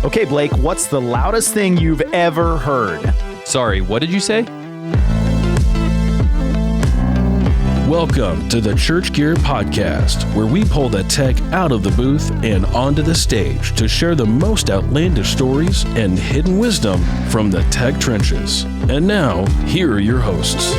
Okay, Blake, what's the loudest thing you've ever heard? Sorry, what did you say? Welcome to the Church Gear Podcast, where we pull the tech out of the booth and onto the stage to share the most outlandish stories and hidden wisdom from the tech trenches. And now, here are your hosts.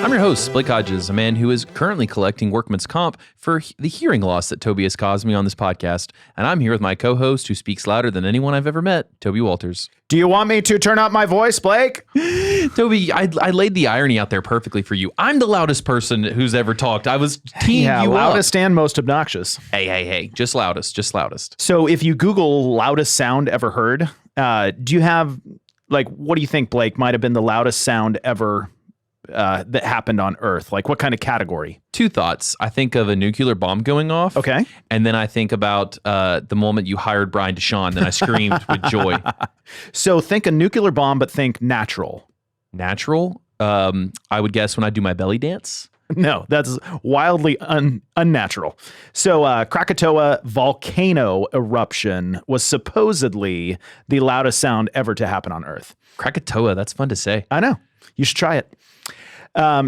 I'm your host, Blake Hodges, a man who is currently collecting workman's comp for the hearing loss that Toby has caused me on this podcast. And I'm here with my co-host who speaks louder than anyone I've ever met, Toby Walters. Do you want me to turn up my voice, Blake? Toby, I laid the irony out there perfectly for you. I'm the loudest person who's ever talked. I was teeing you loudest up. and most obnoxious. Hey, just loudest. So if you Google loudest sound ever heard, do you have, what do you think, Blake, might have been the loudest sound ever that happened on Earth? Like, what kind of category? Two thoughts. I think of a nuclear bomb going off. Okay. And then I think about the moment you hired Brian Deshawn, and I screamed with joy. So think a nuclear bomb, but think natural. Natural? I would guess when I do my belly dance. No, that's wildly unnatural. So Krakatoa volcano eruption was supposedly the loudest sound ever to happen on Earth. Krakatoa, that's fun to say. I know. You should try it.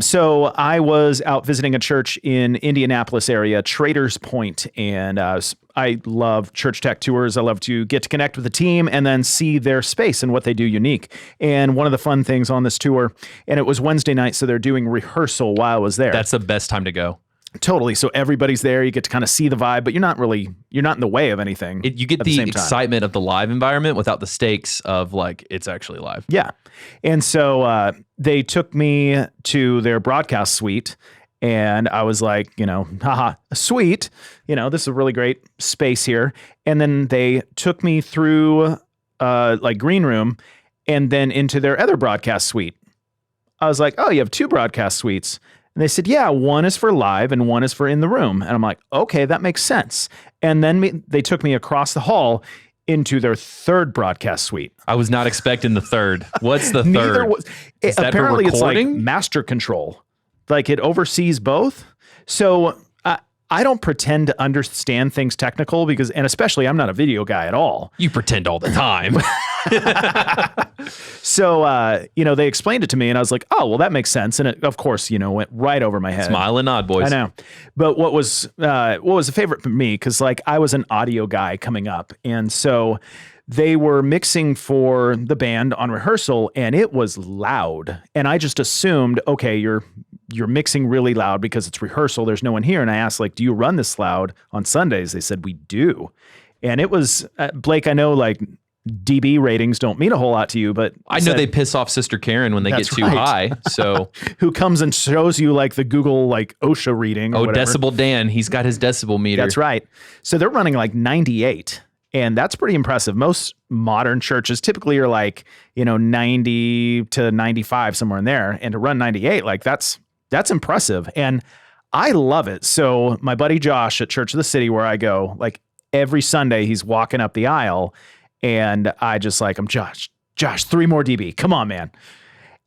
So I was out visiting a church in Indianapolis area, Traders Point, and I love church tech tours. I love to get to connect with the team and then see their space and what they do unique. And one of the fun things on this tour, and it was Wednesday night, so they're doing rehearsal while I was there. That's the best time to go. Totally. So everybody's there. You get to kind of see the vibe, but you're not in the way of anything. You get the excitement of the live environment without the stakes of it's actually live. Yeah. And so they took me to their broadcast suite, and I was like, haha, a suite, this is a really great space here. And then they took me through green room and then into their other broadcast suite. I was like, oh, you have two broadcast suites. And they said, yeah, one is for live and one is for in the room. And I'm like, okay, that makes sense. And then they took me across the hall into their third broadcast suite. I was not expecting the third. What's the third? Apparently it's like master control. Like it oversees both. So I don't pretend to understand things technical and especially I'm not a video guy at all. You pretend all the time. So, they explained it to me and I was like, oh, well, that makes sense. And it, of course, went right over my head. Smile and nod, boys. I know. But what was a favorite for me, because I was an audio guy coming up. And so they were mixing for the band on rehearsal and it was loud. And I just assumed, okay, you're mixing really loud because it's rehearsal. There's no one here. And I asked, do you run this loud on Sundays? They said, we do. And it was, Blake, I know DB ratings don't mean a whole lot to you, but I know they piss off Sister Karen when they get too high. So who comes and shows you the Google OSHA reading? Oh, Decibel Dan, he's got his decibel meter. That's right. So they're running 98, and that's pretty impressive. Most modern churches typically are 90 to 95, somewhere in there, and to run 98, that's impressive, and I love it. So my buddy Josh at Church of the City, where I go, every Sunday, he's walking up the aisle. And I just I'm Josh, 3 more dB. Come on, man.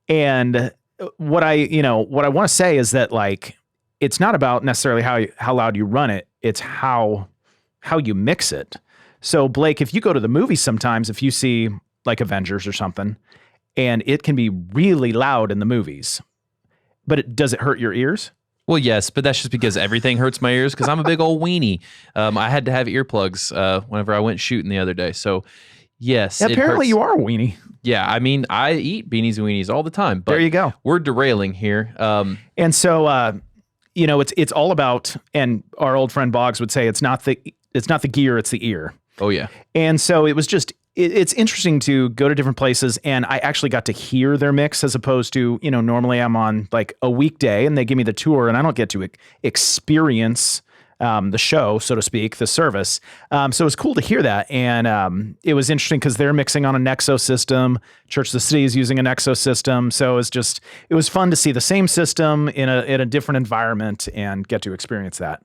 And what I want to say is that it's not about necessarily how loud you run it. It's how you mix it. So Blake, if you go to the movies sometimes, if you see Avengers or something, and it can be really loud in the movies, but does it hurt your ears? Well, yes, but that's just because everything hurts my ears because I'm a big old weenie. I had to have earplugs whenever I went shooting the other day. So, yes. Apparently you are a weenie. Yeah, I mean, I eat beanies and weenies all the time. But there you go. We're derailing here. And so, it's all about, and our old friend Boggs would say, it's not the gear, it's the ear. Oh, yeah. And so it was just, it's interesting to go to different places, and I actually got to hear their mix as opposed to, normally I'm on a weekday and they give me the tour and I don't get to experience the show, so to speak, the service. So it was cool to hear that. And it was interesting because they're mixing on a Nexo system. Church of the City is using a Nexo system. So it was fun to see the same system in a different environment and get to experience that.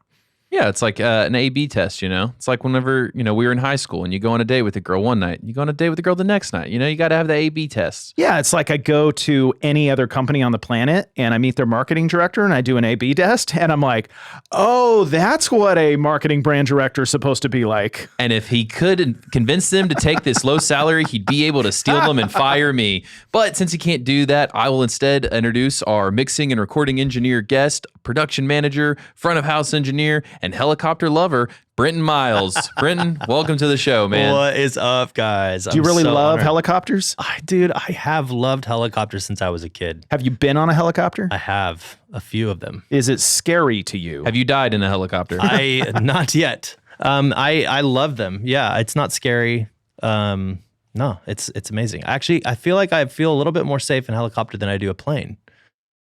Yeah, it's like an A/B test, It's like whenever, we were in high school and you go on a date with a girl one night, you go on a date with a girl the next night. You got to have the A/B test. Yeah, it's like I go to any other company on the planet and I meet their marketing director and I do an A/B test and I'm like, oh, that's what a marketing brand director is supposed to be like. And if he could convince them to take this low salary, he'd be able to steal them and fire me. But since he can't do that, I will instead introduce our mixing and recording engineer guest, production manager, front of house engineer, and helicopter lover, Brenton Miles. Brenton, welcome to the show, man. What is up, guys? Do you really love helicopters? Dude, I have loved helicopters since I was a kid. Have you been on a helicopter? I have a few of them. Is it scary to you? Have you died in a helicopter? Not yet. I love them. Yeah, it's not scary. No, it's amazing. Actually, I feel like I feel a little bit more safe in a helicopter than I do a plane,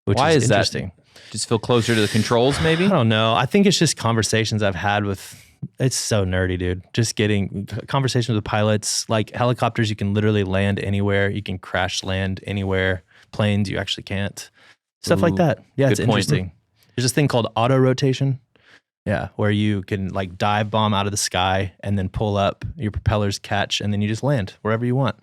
which Why is interesting. That? Just feel closer to the controls, maybe? I don't know. I think it's just conversations I've had with, it's so nerdy, dude. Just getting conversations with pilots. Like helicopters, you can literally land anywhere. You can crash land anywhere. Planes, you actually can't. Stuff like that. Yeah, it's interesting. There's this thing called auto rotation. Yeah, where you can like dive bomb out of the sky and then pull up, your propellers catch, and then you just land wherever you want.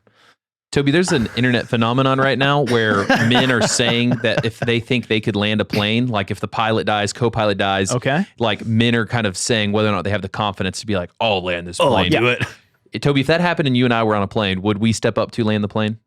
Toby, there's an internet phenomenon right now where men are saying that if they think they could land a plane, like if the pilot dies, co-pilot dies, like men are kind of saying whether or not they have the confidence to be like, I'll land this plane. I'll do it. Toby, if that happened and you and I were on a plane, would we step up to land the plane?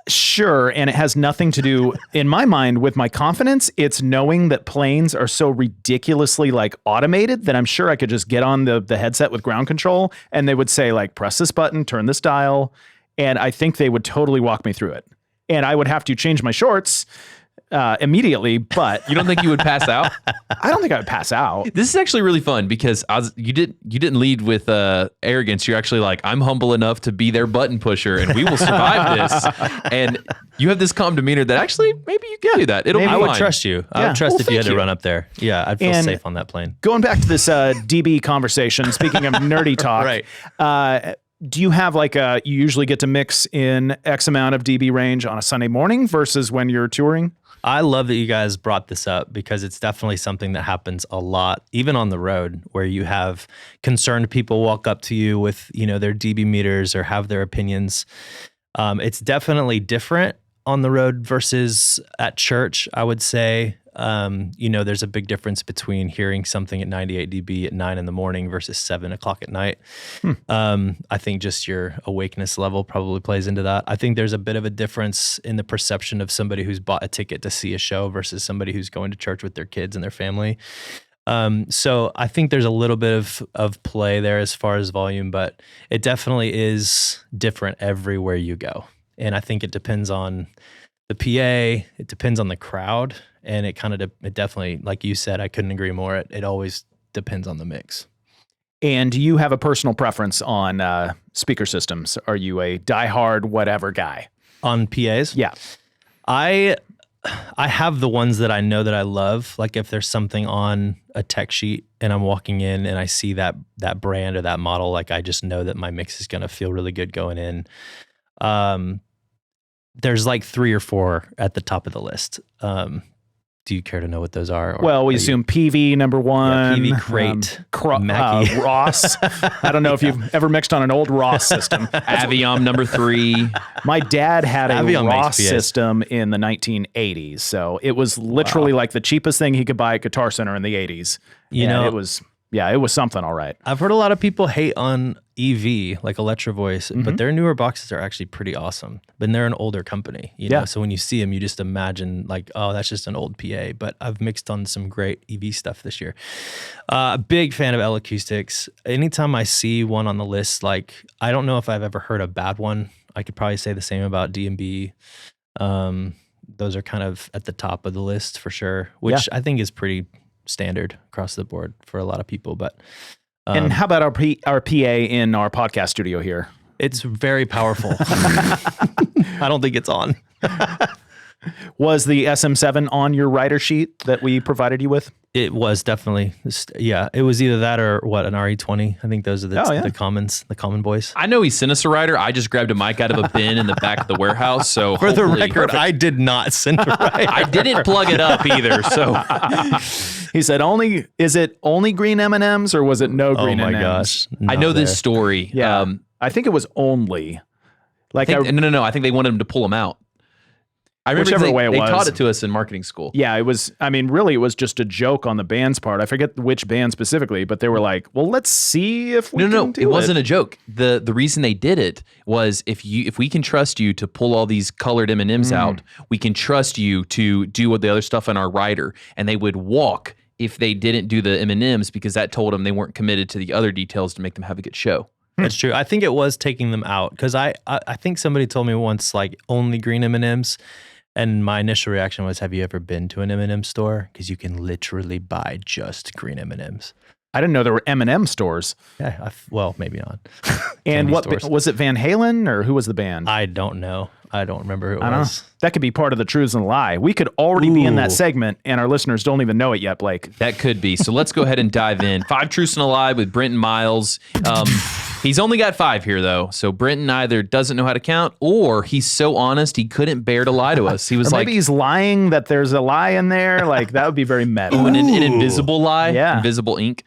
Sure, and it has nothing to do, in my mind, with my confidence. It's knowing that planes are so ridiculously like automated that I'm sure I could just get on the headset with ground control and they would say like, press this button, turn this dial, and I think they would totally walk me through it. And I would have to change my shorts immediately, but you don't think you would pass out? I don't think I would pass out. This is actually really fun because you didn't lead with arrogance. You're actually like, I'm humble enough to be their button pusher, and we will survive this. And you have this calm demeanor that actually maybe you can do that. It'll be fine. I would trust you. I would trust if you had to run up there. Yeah, I'd feel safe on that plane. Going back to this DB conversation, speaking of nerdy talk, right? Do you have like you usually get to mix in X amount of DB range on a Sunday morning versus when you're touring? I love that you guys brought this up because it's definitely something that happens a lot, even on the road, where you have concerned people walk up to you with, their DB meters or have their opinions. It's definitely different on the road versus at church, I would say. There's a big difference between hearing something at 98 dB at 9 a.m. versus 7 o'clock at night. I think just your awakeness level probably plays into that. I think there's a bit of a difference in the perception of somebody who's bought a ticket to see a show versus somebody who's going to church with their kids and their family. So I think there's a little bit of play there as far as volume, but it definitely is different everywhere you go. And I think it depends on the PA, it depends on the crowd. And it kind of, it definitely, like you said, I couldn't agree more. It always depends on the mix. And do you have a personal preference on speaker systems? Are you a diehard whatever guy? On PAs? Yeah. I have the ones that I know that I love. Like if there's something on a tech sheet and I'm walking in and I see that brand or that model, like I just know that my mix is going to feel really good going in. There's like 3 or 4 at the top of the list. Do you care to know what those are? Well, we assume PV number 1. Yeah, PV, Crate, Ross. I don't know if you've ever mixed on an old Ross system. Aviom number 3. My dad had a Aviom Ross system in the 1980s. So it was literally like the cheapest thing he could buy at Guitar Center in the 80s. It was something, all right. I've heard a lot of people hate on EV, like Electro Voice, but their newer boxes are actually pretty awesome. But they're an older company, know? So when you see them, you just imagine like, oh, that's just an old PA. But I've mixed on some great EV stuff this year. Big fan of L Acoustics. Anytime I see one on the list, like I don't know if I've ever heard a bad one. I could probably say the same about D&B. Those are kind of at the top of the list for sure, which I think is pretty standard across the board for a lot of people. But and how about our PA in our podcast studio here? It's very powerful. I don't think it's on. Was the SM7 on your rider sheet that we provided you with? It was definitely, yeah. It was either that or what, an RE20. I think those are the common boys. I know he sent us a rider. I just grabbed a mic out of a bin in the back of the warehouse. So For the record, I did not send a rider. I didn't plug it up either. So He said, is it only green M&Ms or was it no green M&Ms? Oh my gosh. I know this story. Yeah. I think it was only. Like No. I think they wanted him to pull them out. I remember Whichever way it they was. taught it to us in marketing school. Yeah, it was, really, it was just a joke on the band's part. I forget which band specifically, but they were like, well, let's see if we can do it. It wasn't a joke. The reason they did it was if we can trust you to pull all these colored M&Ms out, we can trust you to do what the other stuff in our rider. And they would walk if they didn't do the M&Ms because that told them they weren't committed to the other details to make them have a good show. That's true. I think it was taking them out because I think somebody told me once like only green M&Ms. And my initial reaction was, have you ever been to an M&M store? Because you can literally buy just green M&Ms. I didn't know there were M&M stores. Yeah, well, maybe not. And what was it, Van Halen or who was the band? I don't know. I don't remember who it was. That could be part of the Truths and Lie. We could already be in that segment and our listeners don't even know it yet, Blake. That could be. So let's go ahead and dive in. 5 Truths and a Lie with Brenton Miles. He's only got 5 here, though. So Brenton either doesn't know how to count or he's so honest he couldn't bear to lie to us. He was maybe he's lying that there's a lie in there. Like, that would be very meta. An invisible lie? Yeah. Invisible ink.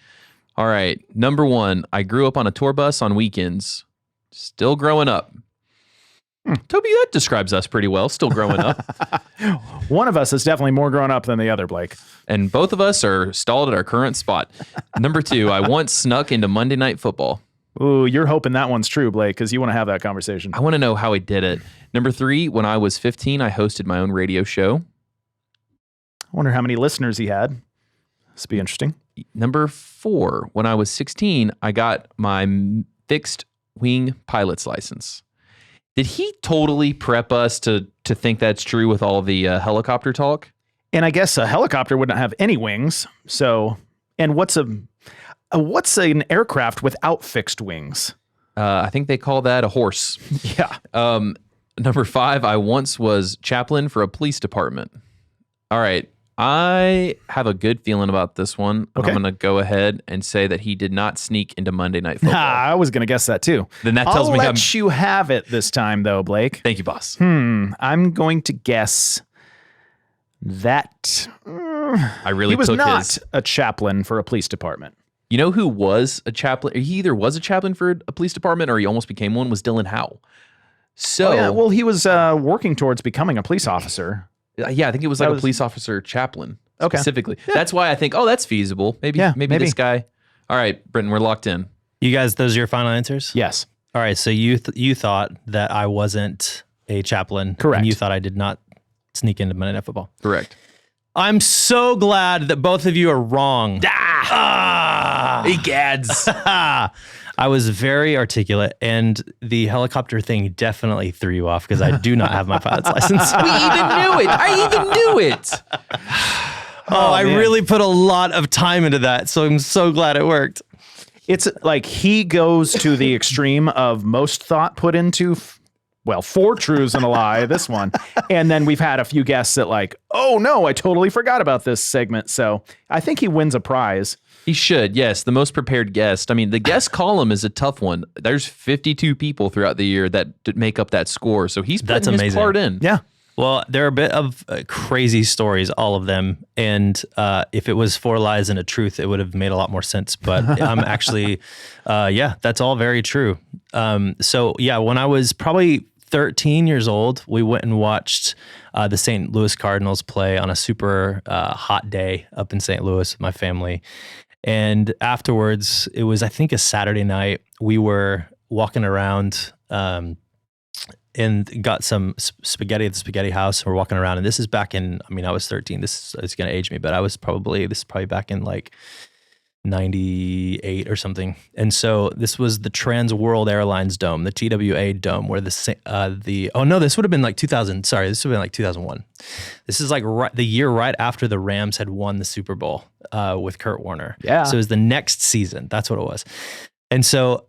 All right. Number 1, I grew up on a tour bus on weekends. Still growing up. Toby, that describes us pretty well. Still growing up. One of us is definitely more grown up than the other, Blake. And both of us are stalled at our current spot. Number 2, I once snuck into Monday Night Football. Ooh, you're hoping that one's true, Blake, because you want to have that conversation. I want to know how he did it. Number 3, when I was 15, I hosted my own radio show. I wonder how many listeners he had. This would be interesting. Number 4, when I was 16, I got my fixed wing pilot's license. Did he totally prep us to think that's true with all the helicopter talk? And I guess a helicopter wouldn't have any wings. So, and what's an aircraft without fixed wings? I think they call that a horse. Yeah. Number 5, I once was chaplain for a police department. All right. I have a good feeling about this one. Okay. I'm going to go ahead and say that he did not sneak into Monday Night Football. I was going to guess that too. Then that tells me I'll let you have it this time though, Blake. Thank you, boss. I'm going to guess that I really he was took not a chaplain for a police department. You know who was a chaplain? He either was a chaplain for a police department or he almost became one, was Dylan Howe. So, well, he was working towards becoming a police officer. Yeah, I think it was like a police officer chaplain specifically. Yeah. That's why I think, that's feasible. Maybe this guy. All right, Brenton, we're locked in. You guys, those are your final answers? Yes. All right, so you thought that I wasn't a chaplain. Correct. And you thought I did not sneak into Monday Night Football. Correct. I'm so glad that both of you are wrong. Egads. I was very articulate, and the helicopter thing definitely threw you off because I do not have my pilot's license. We even knew it. I even knew it. I really put a lot of time into that, so I'm so glad it worked. It's like he goes to the extreme of most thought put into, 4 truths and a lie, this one. And then we've had a few guests that like, oh no, I totally forgot about this segment. So I think he wins a prize. He should, yes. The most prepared guest. I mean, the guest column is a tough one. There's 52 people throughout the year that make up that score. So he's putting his part in. Yeah. Well, there are a bit of crazy stories, all of them. And if it was 4 lies and a truth, it would have made a lot more sense. But I'm actually, that's all very true. When I was probably 13 years old, we went and watched the St. Louis Cardinals play on a super hot day up in St. Louis with my family. And afterwards, it was, I think, a Saturday night. We were walking around and got some spaghetti at the spaghetti house. We're walking around, and this is back in, I was 13. This is going to age me, but this is probably back in like 98 or something. And so this was the Trans World Airlines Dome, the TWA Dome, where this would have been like 2000. Sorry, this would have been like 2001. This is like the year right after the Rams had won the Super Bowl with Kurt Warner. Yeah. So it was the next season. That's what it was. And so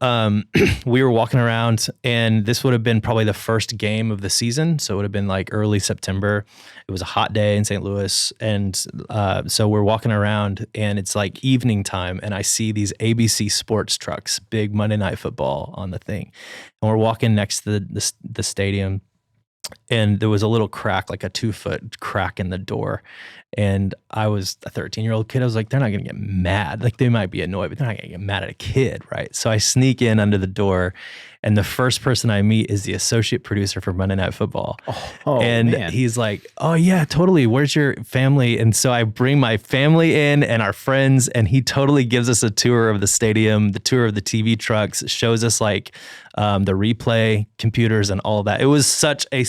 we were walking around, and this would have been probably the first game of the season. So it would have been like early September. It was a hot day in St. Louis. And so we're walking around, and it's like evening time, and I see these ABC Sports trucks, big Monday Night Football on the thing. And we're walking next to the stadium, and there was a little crack, like a 2-foot crack in the door. And I was a 13-year-old kid. I was like, they're not going to get mad. Like, they might be annoyed, but they're not going to get mad at a kid, right? So I sneak in under the door, and the first person I meet is the associate producer for Monday Night Football. And man. he's like, oh yeah, totally. Where's your family? And so I bring my family in and our friends, and he totally gives us a tour of the stadium, the tour of the TV trucks, shows us like the replay computers and all of that. It was such a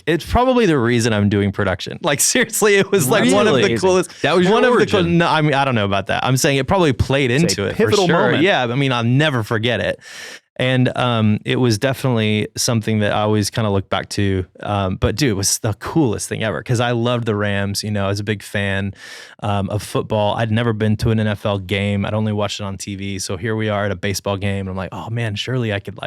it's probably the reason I'm doing production. Like, seriously, it was like one of the coolest. That was your one of origin. the no, I mean, I don't know about that. I'm saying it probably played into it for pivotal sure. moment. Yeah, I mean, I'll never forget it. And it was definitely something that I always kind of look back to. But dude, it was the coolest thing ever because I loved the Rams. You know, I was a big fan of football. I'd never been to an NFL game. I'd only watched it on TV. So here we are at a baseball game. And I'm like, oh man, surely I could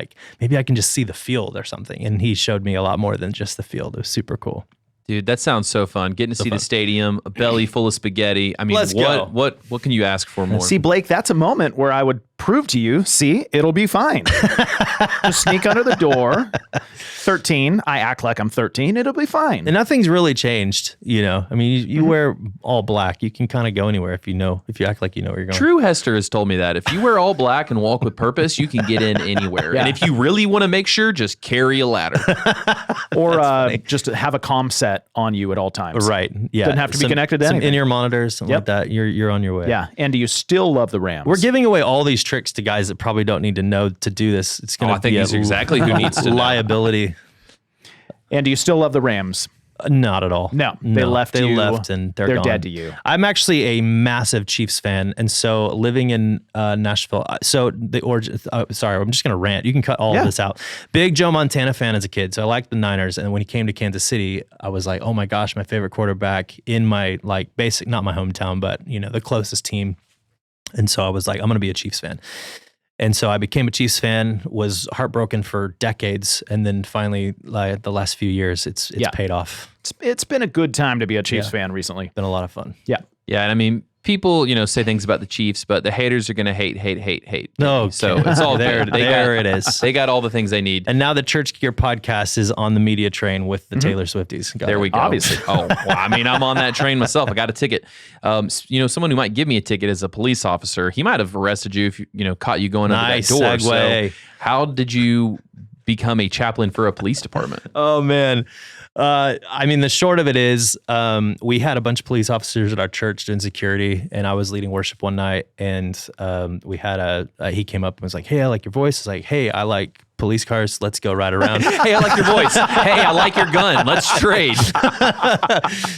maybe I can just see the field or something. And he showed me a lot more than just the field. It was super cool. Dude, that sounds so fun. Getting to see the stadium, a belly full of spaghetti. I mean, Let's go. what can you ask for more? See, Blake, that's a moment where I would prove to you, see, it'll be fine. Just sneak under the door. 13, I act like I'm 13, it'll be fine. And nothing's really changed, you know. I mean, you wear all black, you can kind of go anywhere if you act like you know where you're going. True Hester has told me that if you wear all black and walk with purpose, you can get in anywhere. Yeah. And if you really want to make sure, just carry a ladder. Or just have a comm set on you at all times. Right. Yeah. Doesn't have to be connected to some anything. in-ear monitors, something like that. You're on your way. Yeah. And do you still love the Rams? We're giving away all these tricks to guys that probably don't need to know to do this. It's going to I think be he's exactly who needs to know. liability. And do you still love the Rams? Not at all. No, they left you. They left and they're gone. dead to you. I'm actually a massive Chiefs fan, and so living in Nashville. So the origin. Sorry, I'm just gonna rant. You can cut all of this out. Big Joe Montana fan as a kid, so I liked the Niners. And when he came to Kansas City, I was like, oh my gosh, my favorite quarterback in my not my hometown, but you know the closest team. And so I was like, I'm gonna be a Chiefs fan. And so I became a Chiefs fan, was heartbroken for decades. And then finally, the last few years, it's paid off. It's been a good time to be a Chiefs fan recently. Been a lot of fun. Yeah. Yeah, and I mean, people, say things about the Chiefs, but the haters are going to hate. No, so it's all there. It is. They got all the things they need. And now the Church Gear podcast is on the media train with the Taylor Swifties. There we go. Obviously. Oh, well, I mean, I'm on that train myself. I got a ticket. Someone who might give me a ticket is a police officer. He might have arrested you if caught you going under that door. Segue. So how did you become a chaplain for a police department? Oh man. I mean, the short of it is, we had a bunch of police officers at our church doing security, and I was leading worship one night, and we had he came up and was like, "Hey, I like your voice." I was like, "Hey, I like police cars. Let's go ride around." Hey, I like your voice. Hey, I like your gun. Let's trade.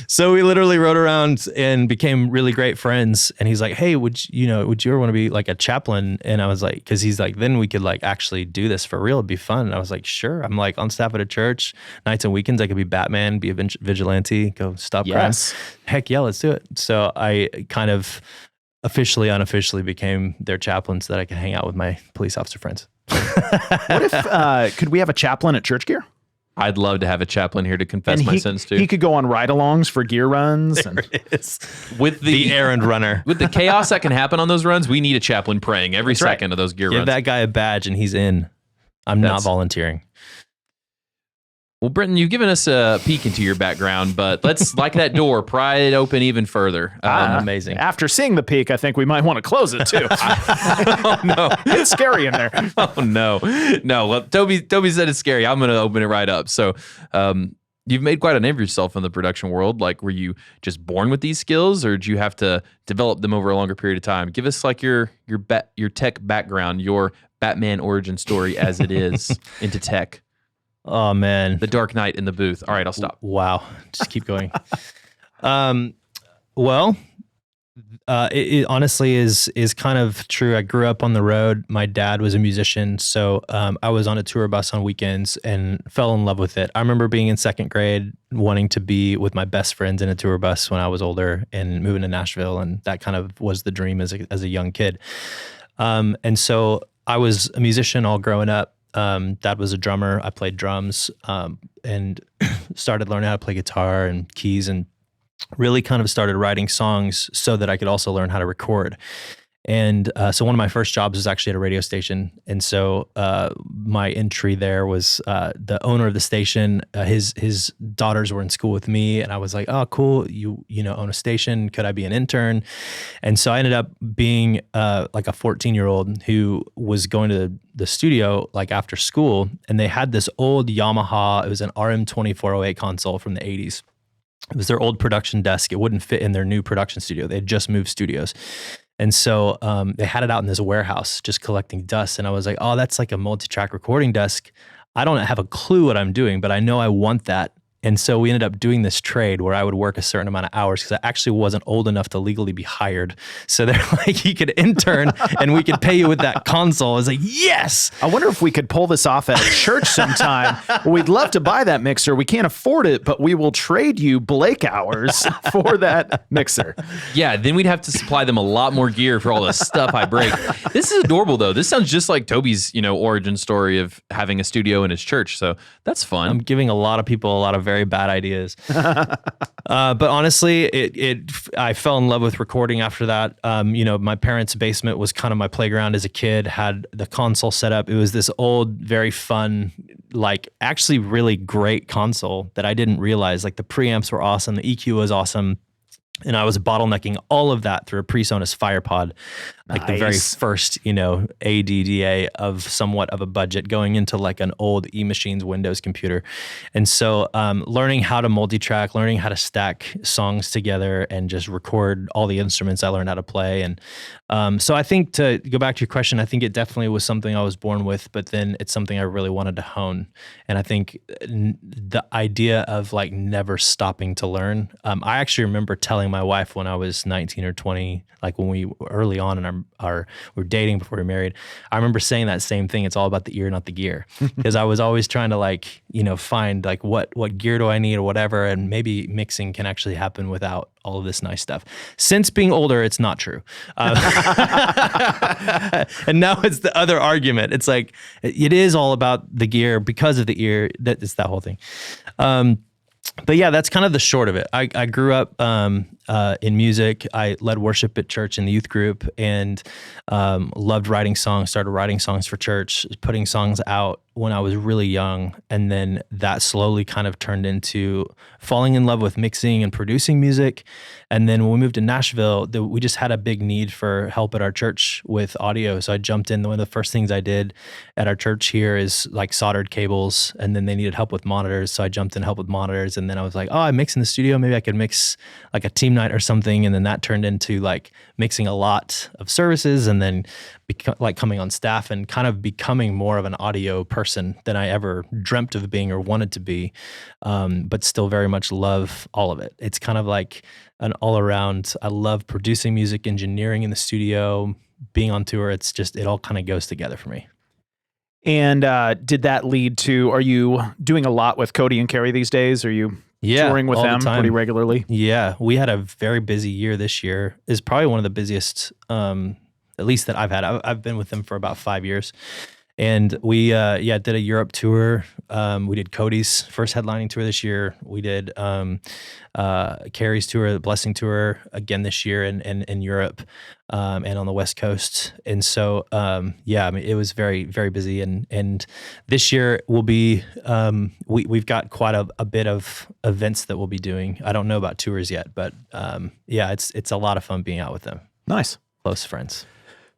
So we literally rode around and became really great friends. And he's like, "Hey, would you ever want to be like a chaplain?" And I was like, because he's like, then we could like actually do this for real. It'd be fun. And I was like, sure. I'm like on staff at a church. Nights and weekends, I could be Batman, be a vigilante, go stop crime. Heck yeah, let's do it. So I kind of officially, unofficially became their chaplain so that I could hang out with my police officer friends. What if, could we have a chaplain at Church Gear? I'd love to have a chaplain here to confess my sins to. He could go on ride-alongs for gear runs. With the errand runner. With the chaos that can happen on those runs, we need a chaplain praying every second of those gear Give runs. that guy a badge and he's in. I'm not volunteering. Well, Brenton, you've given us a peek into your background, but let's, like that door, pry it open even further. Amazing. After seeing the peak, I think we might want to close it too. Oh, no. It's scary in there. Oh, no. No, well, Toby said it's scary. I'm going to open it right up. So you've made quite a name for yourself in the production world. Like, were you just born with these skills, or did you have to develop them over a longer period of time? Give us like your tech background, your Batman origin story as it is into tech. Oh man, the Dark Knight in the booth. All right, I'll stop. Wow, just keep going. Well, it honestly is kind of true. I grew up on the road. My dad was a musician, so I was on a tour bus on weekends and fell in love with it. I remember being in second grade, wanting to be with my best friends in a tour bus when I was older, and moving to Nashville, and that kind of was the dream as a young kid. And so I was a musician all growing up. Dad was a drummer. I played drums, and started learning how to play guitar and keys, and really kind of started writing songs so that I could also learn how to record. And so one of my first jobs was actually at a radio station. And so my entry there was the owner of the station. His daughters were in school with me, and I was like, "Oh, cool! You own a station. Could I be an intern?" And so I ended up being like a 14-year-old who was going to the studio like after school, and they had this old Yamaha. It was an RM2408 console from the 80s. It was their old production desk. It wouldn't fit in their new production studio. They had just moved studios. And so they had it out in this warehouse just collecting dust. And I was like, oh, that's like a multi-track recording desk. I don't have a clue what I'm doing, but I know I want that. And so we ended up doing this trade where I would work a certain amount of hours because I actually wasn't old enough to legally be hired. So they're like, you could intern and we could pay you with that console. I was like, yes. I wonder if we could pull this off at a church sometime. We'd love to buy that mixer. We can't afford it, but we will trade you Blake hours for that mixer. Yeah, then we'd have to supply them a lot more gear for all the stuff I break. This is adorable, though. This sounds just like Toby's, origin story of having a studio in his church. So that's fun. I'm giving a lot of people a lot of very bad ideas. But honestly, I fell in love with recording after that. My parents' basement was kind of my playground as a kid, had the console set up. It was this old, very fun, like actually really great console that I didn't realize. Like the preamps were awesome. The EQ was awesome. And I was bottlenecking all of that through a PreSonus FirePod, like the very first, ADDA of somewhat of a budget going into like an old eMachines Windows computer. And so learning how to multi-track, learning how to stack songs together and just record all the instruments I learned how to play. And so I think, to go back to your question, I think it definitely was something I was born with, but then it's something I really wanted to hone. And I think the idea of like never stopping to learn, I actually remember telling my wife when I was 19 or 20, like when we were early on in we're dating before we were married, I remember saying that same thing. It's all about the ear, not the gear. Because I was always trying to find like what gear do I need or whatever. And maybe mixing can actually happen without all of this nice stuff. Since being older, it's not true. And now it's the other argument. It's like, it is all about the gear because of the ear. It's that whole thing. But yeah, that's kind of the short of it. I grew up in music. I led worship at church in the youth group and loved writing songs, started writing songs for church, putting songs out when I was really young. And then that slowly kind of turned into falling in love with mixing and producing music. And then when we moved to Nashville, we just had a big need for help at our church with audio. So I jumped in. One of the first things I did at our church here is like soldered cables, and then they needed help with monitors. So I jumped in to help with monitors. And then I was like, oh, I mix in the studio. Maybe I could mix like a team night or something. And then that turned into like mixing a lot of services, and then like coming on staff and kind of becoming more of an audio person than I ever dreamt of being or wanted to be, but still very much love all of it. It's kind of like an all around, I love producing music, engineering in the studio, being on tour. It's just, it all kind of goes together for me. And did that lead to, are you doing a lot with Cody and Kari these days? Are you touring with them pretty regularly? Yeah, we had a very busy year this year. Is probably one of the busiest, at least that I've had. I've been with them for about 5 years. And we did a Europe tour. We did Cody's first headlining tour this year. We did Kari's tour, the Blessing tour again this year in Europe and on the West Coast. And so, it was very, very busy. And this year will be, we've got quite a bit of events that we'll be doing. I don't know about tours yet, but it's a lot of fun being out with them. Nice. Close friends.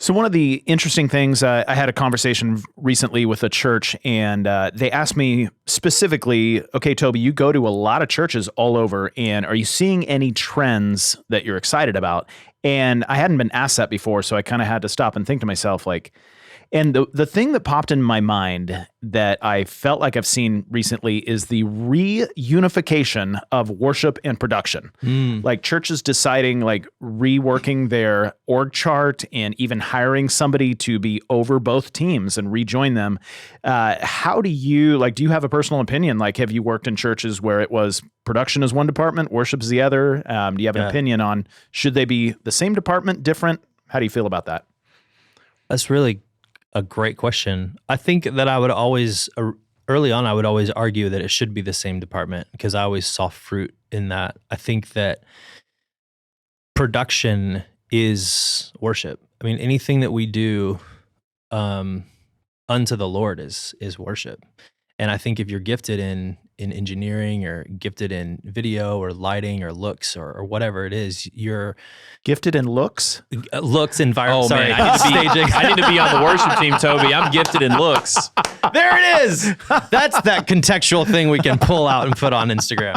So one of the interesting things, I had a conversation recently with a church, and they asked me specifically, okay, Toby, you go to a lot of churches all over, and are you seeing any trends that you're excited about? And I hadn't been asked that before, so I kind of had to stop and think to myself, like, and the thing that popped in my mind that I felt like I've seen recently is the reunification of worship and production. Like churches deciding, like reworking their org chart and even hiring somebody to be over both teams and rejoin them. How do you, like, do you have a personal opinion? Like, have you worked in churches where it was production is one department, worship is the other? Do you have an opinion on, should they be the same department, different? How do you feel about that? That's really a great question. I think that I would always, early on, I would always argue that it should be the same department because I always saw fruit in that. I think that production is worship. I mean, anything that we do unto the Lord is worship. And I think if you're gifted in engineering or gifted in video or lighting or looks or whatever it is, you're Gifted in looks? looks, environment. Oh Sorry, man, I need to be on the worship team, Toby. I'm gifted in looks. there it is. That's that contextual thing we can pull out and put on Instagram.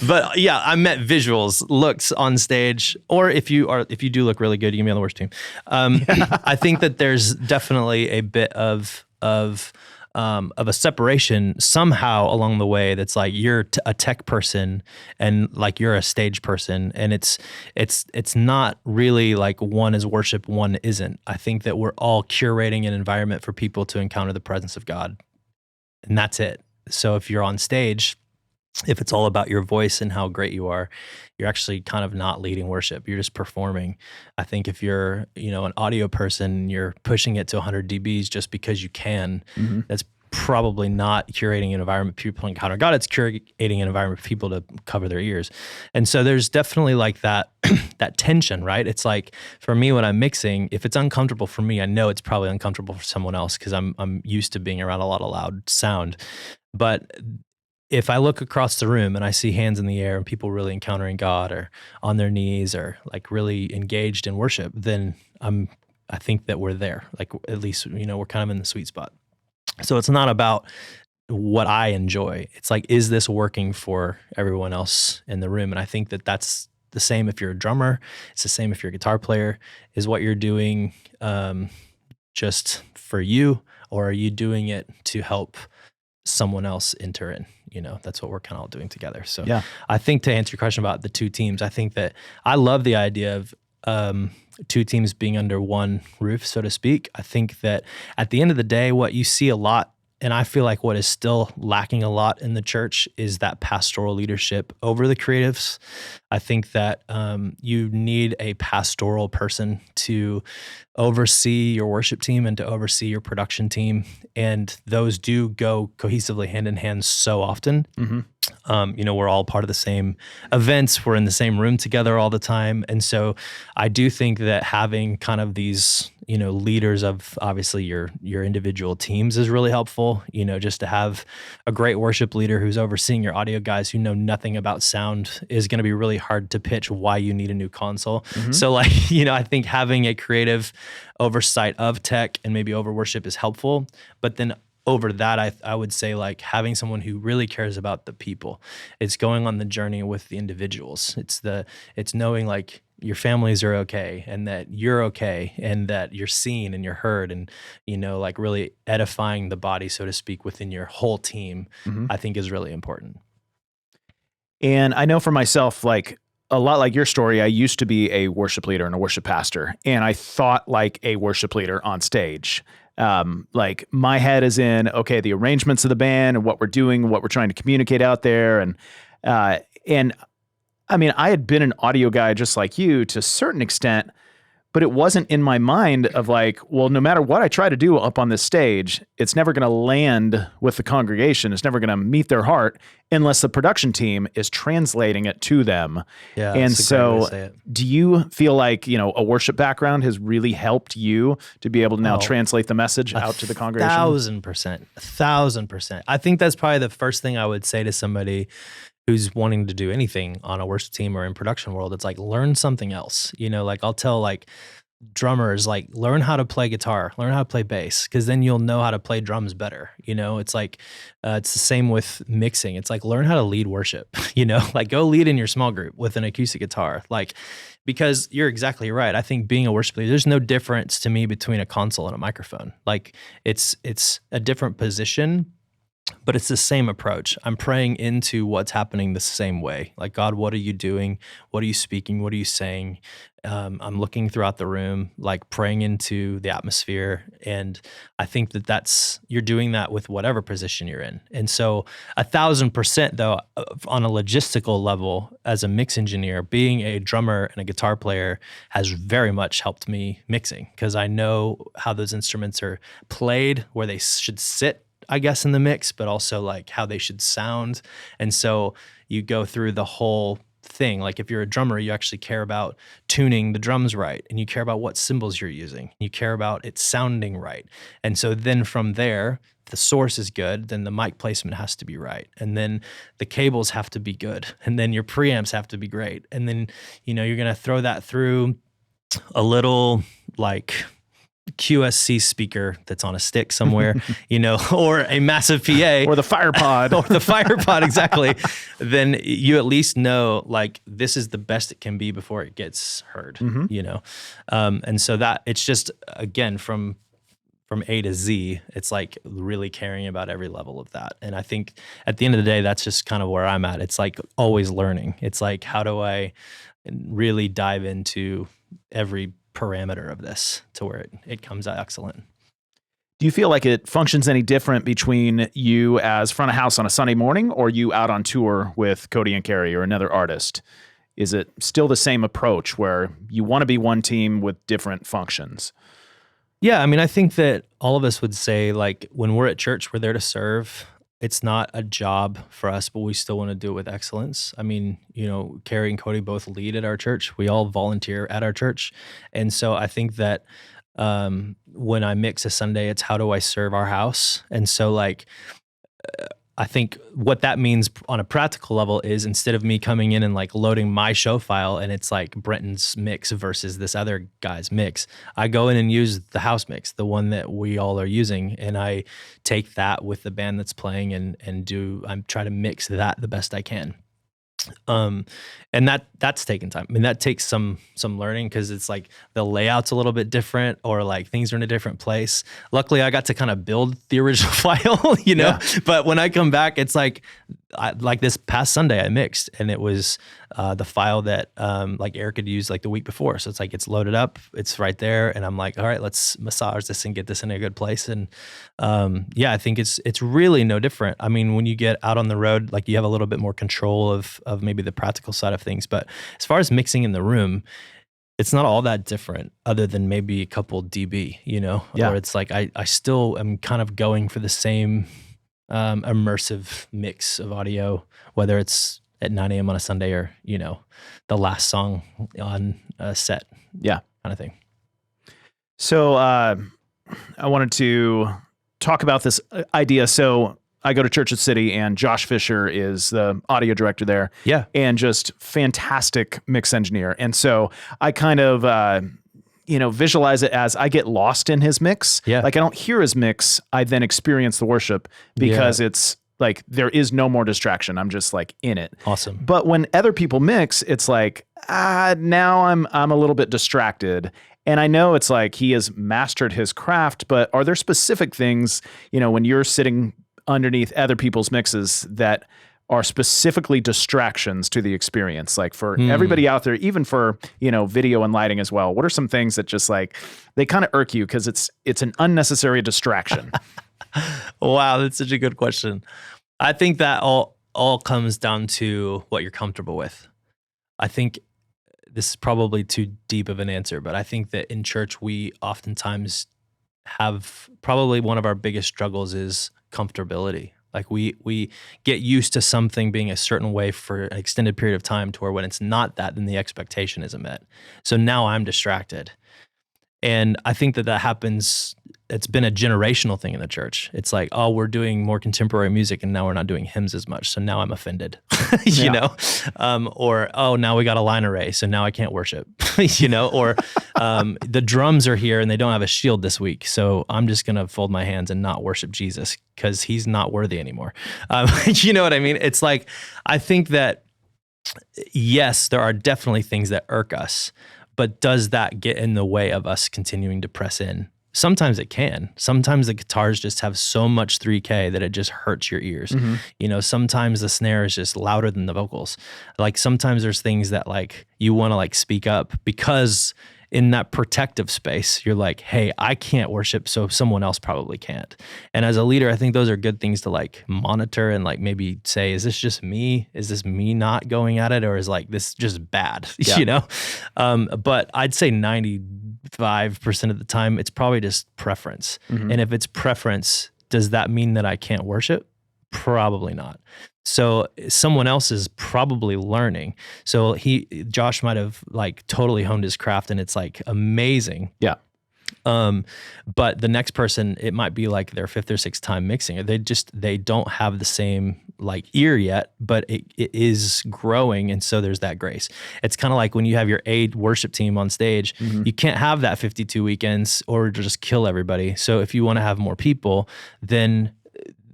But yeah, I meant visuals, looks on stage, or if you do look really good, you can be on the worship team. I think that there's definitely a bit of a separation somehow along the way. That's like you're a tech person and like you're a stage person, and it's not really like one is worship, one isn't. I think that we're all curating an environment for people to encounter the presence of God, and that's it. So if you're on stage, if it's all about your voice and how great you are, you're actually kind of not leading worship. You're just performing. I think if you're, an audio person, you're pushing it to 100 dBs just because you can. That's probably not curating an environment for people to encounter God. It's curating an environment for people to cover their ears. And so there's definitely like that that tension, right? It's like for me when I'm mixing, if it's uncomfortable for me, I know it's probably uncomfortable for someone else because I'm used to being around a lot of loud sound. But if I look across the room and I see hands in the air and people really encountering God or on their knees or like really engaged in worship, then I think that we're there. Like at least, we're kind of in the sweet spot. So it's not about what I enjoy. It's like, is this working for everyone else in the room? And I think that that's the same if you're a drummer. It's the same if you're a guitar player. Is what you're doing just for you, or are you doing it to help someone else enter in? That's what we're kind of all doing together. So yeah. I think to answer your question about the two teams, I think that I love the idea of two teams being under one roof, so to speak. I think that at the end of the day, what you see a lot, and I feel like what is still lacking a lot in the church, is that pastoral leadership over the creatives. I think that you need a pastoral person to oversee your worship team and to oversee your production team. And those do go cohesively hand in hand so often. We're all part of the same events. We're in the same room together all the time. And so I do think that having kind of these, leaders of obviously your individual teams is really helpful, just to have a great worship leader who's overseeing your audio guys who know nothing about sound is going to be really hard to pitch why you need a new console. So I think having a creative oversight of tech and maybe over worship is helpful. But then over that, I would say like having someone who really cares about the people. It's going on the journey with the individuals. It's knowing like your families are okay and that you're okay and that you're seen and you're heard, and like really edifying the body, so to speak, within your whole team. I think is really important. And I know for myself, like a lot like your story, I used to be a worship leader and a worship pastor, and I thought like a worship leader on stage. Like my head is in, okay, the arrangements of the band and what we're doing, what we're trying to communicate out there. And I mean, I had been an audio guy just like you to a certain extent, but it wasn't in my mind of like, well, no matter what I try to do up on this stage, it's never going to land with the congregation. It's never going to meet their heart unless the production team is translating it to them. Yeah. And so do you feel like, a worship background has really helped you to be able to now translate the message out to the congregation? 1,000%. I think that's probably the first thing I would say to somebody who's wanting to do anything on a worship team or in production world. It's like, learn something else. Like I'll tell like drummers, like learn how to play guitar, learn how to play bass, because then you'll know how to play drums better. It's like, it's the same with mixing. It's like, learn how to lead worship, like go lead in your small group with an acoustic guitar. Like, because you're exactly right. I think being a worship leader, there's no difference to me between a console and a microphone. Like it's a different position, But it's the same approach. I'm praying into what's happening the same way. Like, God, what are you doing? What are you speaking? What are you saying? I'm looking throughout the room, like praying into the atmosphere. And I think that you're doing that with whatever position you're in. And so 1,000% though, on a logistical level, as a mix engineer, being a drummer and a guitar player has very much helped me mixing, because I know how those instruments are played, where they should sit, I guess, in the mix, but also like how they should sound. And so you go through the whole thing. Like, if you're a drummer, you actually care about tuning the drums right, and you care about what cymbals you're using. You care about it sounding right. And so then from there, if the source is good, then the mic placement has to be right. And then the cables have to be good. And then your preamps have to be great. And then, you're going to throw that through a little like QSC speaker that's on a stick somewhere, or a massive PA, or the fire pod, exactly. Then you at least know, like, this is the best it can be before it gets heard, and so that it's just, again, from A to Z, it's like really caring about every level of that. And I think at the end of the day, that's just kind of where I'm at. It's like always learning. It's like, how do I really dive into every parameter of this to where it comes out excellent? Do you feel like it functions any different between you as front of house on a Sunday morning, or you out on tour with Cody and Kari or another artist? Is it still the same approach where you want to be one team with different functions? Yeah, I mean, I think that all of us would say, like, when we're at church, we're there to serve. It's not a job for us, but we still want to do it with excellence. I mean, Kari and Cody both lead at our church. We all volunteer at our church. And so I think that when I mix a Sunday, it's how do I serve our house? And so, like, I think what that means on a practical level is, instead of me coming in and like loading my show file and it's like Brenton's mix versus this other guy's mix, I go in and use the house mix, the one that we all are using, and I take that with the band that's playing and I try to mix that the best I can. And that's taken time. I mean, that takes some learning, because it's like the layout's a little bit different, or like things are in a different place. Luckily, I got to kind of build the original file, Yeah. But when I come back, it's like this past Sunday I mixed, and it was the file that like Eric had used like the week before. So it's like, it's loaded up, it's right there, and I'm like, all right, let's massage this and get this in a good place. And I think it's really no different. I mean, when you get out on the road, like, you have a little bit more control of maybe the practical side of things. But as far as mixing in the room, it's not all that different, other than maybe a couple dB, Or it's like I still am kind of going for the same immersive mix of audio, whether it's at 9 a.m. on a Sunday or, the last song on a set. Yeah. Kind of thing. So I wanted to talk about this idea. So I go to Church of City, and Josh Fisher is the audio director there. Yeah. And just fantastic mix engineer. And so I kind of, visualize it as I get lost in his mix. Yeah. Like, I don't hear his mix. I then experience the worship, because it's like, there is no more distraction. I'm just like in it. Awesome. But when other people mix, it's like, now I'm a little bit distracted. And I know it's like he has mastered his craft, but are there specific things, when you're sitting underneath other people's mixes, that are specifically distractions to the experience? Like, for everybody out there, even for, video and lighting as well, what are some things that just like, they kind of irk you because it's an unnecessary distraction? Wow, that's such a good question. I think that all comes down to what you're comfortable with. I think this is probably too deep of an answer, but I think that in church, we oftentimes have, probably one of our biggest struggles is comfortability. Like, we get used to something being a certain way for an extended period of time, to where when it's not that, then the expectation isn't met. So now I'm distracted. And I think that happens, it's been a generational thing in the church. It's like, oh, we're doing more contemporary music, and now we're not doing hymns as much. So now I'm offended, or, oh, now we got a line array, so now I can't worship, or the drums are here and they don't have a shield this week. So I'm just going to fold my hands and not worship Jesus, because he's not worthy anymore. You know what I mean? It's like, I think that, yes, there are definitely things that irk us, but does that get in the way of us continuing to press in Sometimes it can. Sometimes the guitars just have so much 3K that it just hurts your ears. You know, sometimes the snare is just louder than the vocals. Like sometimes there's things that like you want to like speak up because in that protective space, you're like, hey, I can't worship, so someone else probably can't. And as a leader, I think those are good things to like monitor and like maybe say, is this just me? Is this me not going at it? Or is like this just bad, you know? But I'd say 95% of the time, it's probably just preference. And if it's preference, does that mean that I can't worship? Probably not. So someone else is probably learning. So Josh might have like totally honed his craft and it's like amazing. Yeah. But the next person, it might be like their 5th or 6th time mixing. They don't have the same like ear yet, but it is growing. And so there's that grace. It's kind of like when you have your A worship team on stage, you can't have that 52 weekends or just kill everybody. So if you want to have more people, then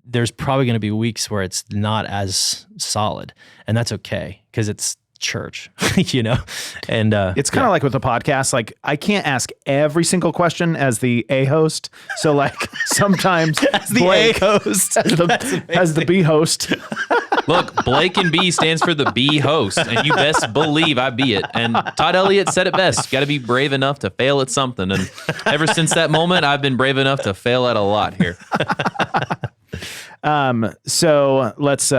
there's probably going to be weeks where it's not as solid, and that's okay because it's church, you know? And it's kind of like with the podcast, like I can't ask every single question as the A host. So like sometimes as the Blake, A host, as the B host. Look, Blake and B stands for the B host, and you best believe I be it. And Todd Elliott said it best. Got to be brave enough to fail at something. And ever since that moment, I've been brave enough to fail at a lot here. So let's,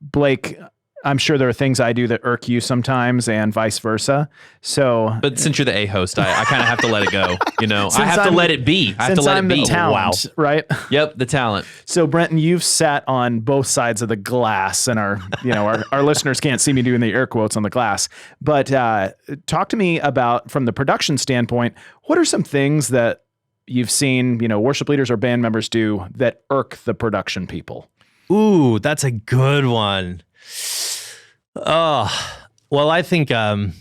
Blake, I'm sure there are things I do that irk you sometimes and vice versa. So, but since you're the A host, I kind of have to let it go. You know, I have to let it be. I have to let it be. The talent, right? Yep, the talent. So, Brenton, you've sat on both sides of the glass, and our listeners can't see me doing the air quotes on the glass. But talk to me about, from the production standpoint, what are some things that you've seen, worship leaders or band members do that irk the production people? Ooh, that's a good one. Oh, well, I think a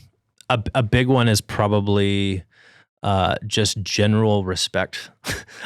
big one is probably just general respect.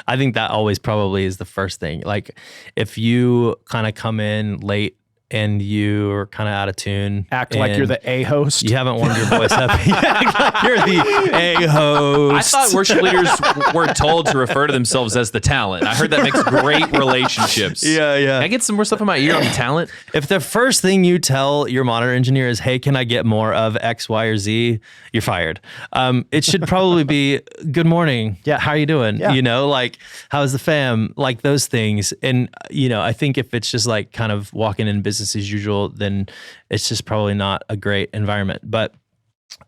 I think that always probably is the first thing. Like if you kind of come in late and you're kind of out of tune. Act like you're the A host. You haven't warmed your voice up. Act like you're the A host. I thought worship leaders were told to refer to themselves as the talent. I heard that makes great relationships. Yeah. Can I get some more stuff in my ear on the talent? If the first thing you tell your monitor engineer is, hey, can I get more of X, Y, or Z? You're fired. It should probably be, good morning. Yeah. How are you doing? Yeah. Like, how's the fam? Like those things. And, I think if it's just like kind of walking in business as usual, then it's just probably not a great environment. But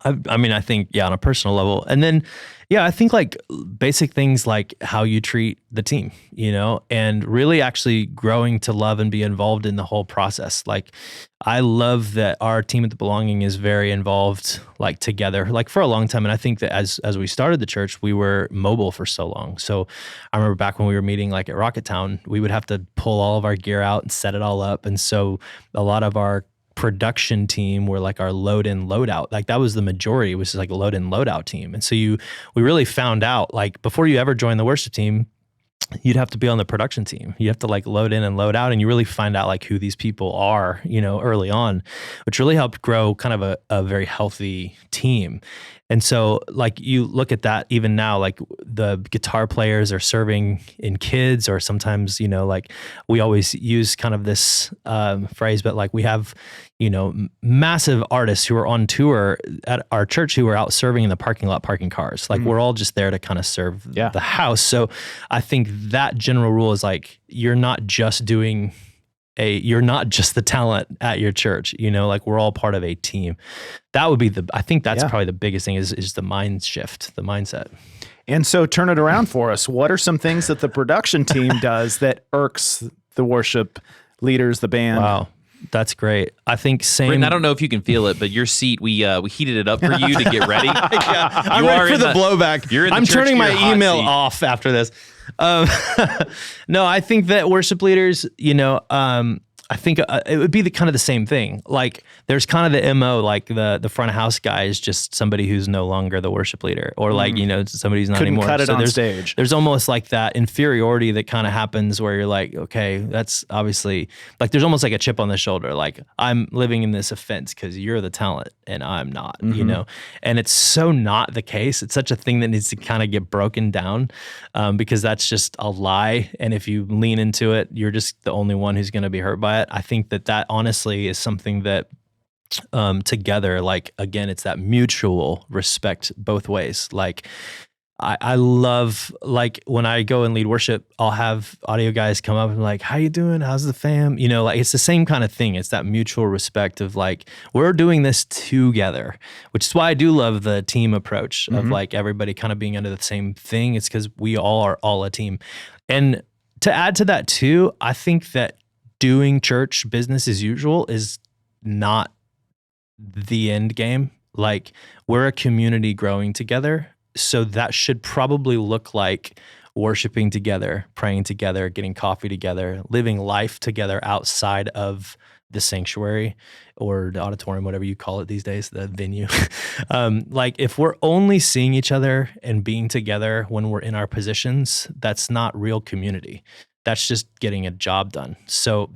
I think, on a personal level. And then, I think like basic things like how you treat the team, and really actually growing to love and be involved in the whole process. Like I love that our team at The Belonging is very involved, like together, like for a long time. And I think that as we started the church, we were mobile for so long. So I remember back when we were meeting like at Rocketown, we would have to pull all of our gear out and set it all up. And so a lot of our production team were like our load in, load out. Like that was the majority. It was like a load in, load out team. And so we really found out, like before you ever join the worship team, you'd have to be on the production team. You have to like load in and load out, and you really find out like who these people are, early on, which really helped grow kind of a very healthy team. And so like you look at that even now, like the guitar players are serving in kids, or sometimes, like we always use kind of this phrase, but like we have, massive artists who are on tour at our church who are out serving in the parking lot, parking cars. Like we're all just there to kind of serve the house. So I think that general rule is like, you're not just the talent at your church, like we're all part of a team. That would be I think that's probably the biggest thing is the mind shift, the mindset. And so turn it around for us. What are some things that the production team does that irks the worship leaders, the band? Wow. That's great. I think Brenton, I don't know if you can feel it, but your seat, we heated it up for you to get ready. I'm ready for the blowback. I'm turning my email off after this. No, I think that worship leaders, I think it would be kind of the same thing. Like there's kind of the MO, like the front of house guy is just somebody who's no longer the worship leader, or like, somebody who's not Couldn't anymore. cut it so on stage. There's almost like that inferiority that kind of happens where you're like, okay, that's obviously like, there's almost like a chip on the shoulder. Like I'm living in this offense because you're the talent and I'm not, and it's so not the case. It's such a thing that needs to kind of get broken down because that's just a lie. And if you lean into it, you're just the only one who's going to be hurt by it. I think that honestly is something that together, like, again, it's that mutual respect both ways. Like I love, like when I go and lead worship, I'll have audio guys come up and like, how you doing? How's the fam? Like it's the same kind of thing. It's that mutual respect of like, we're doing this together, which is why I do love the team approach of like everybody kind of being under the same thing. It's because we all are all a team. And to add to that too, I think that doing church business as usual is not the end game. Like we're a community growing together. So that should probably look like worshiping together, praying together, getting coffee together, living life together outside of the sanctuary or the auditorium, whatever you call it these days, the venue. Like if we're only seeing each other and being together when we're in our positions, that's not real community. That's just getting a job done. So,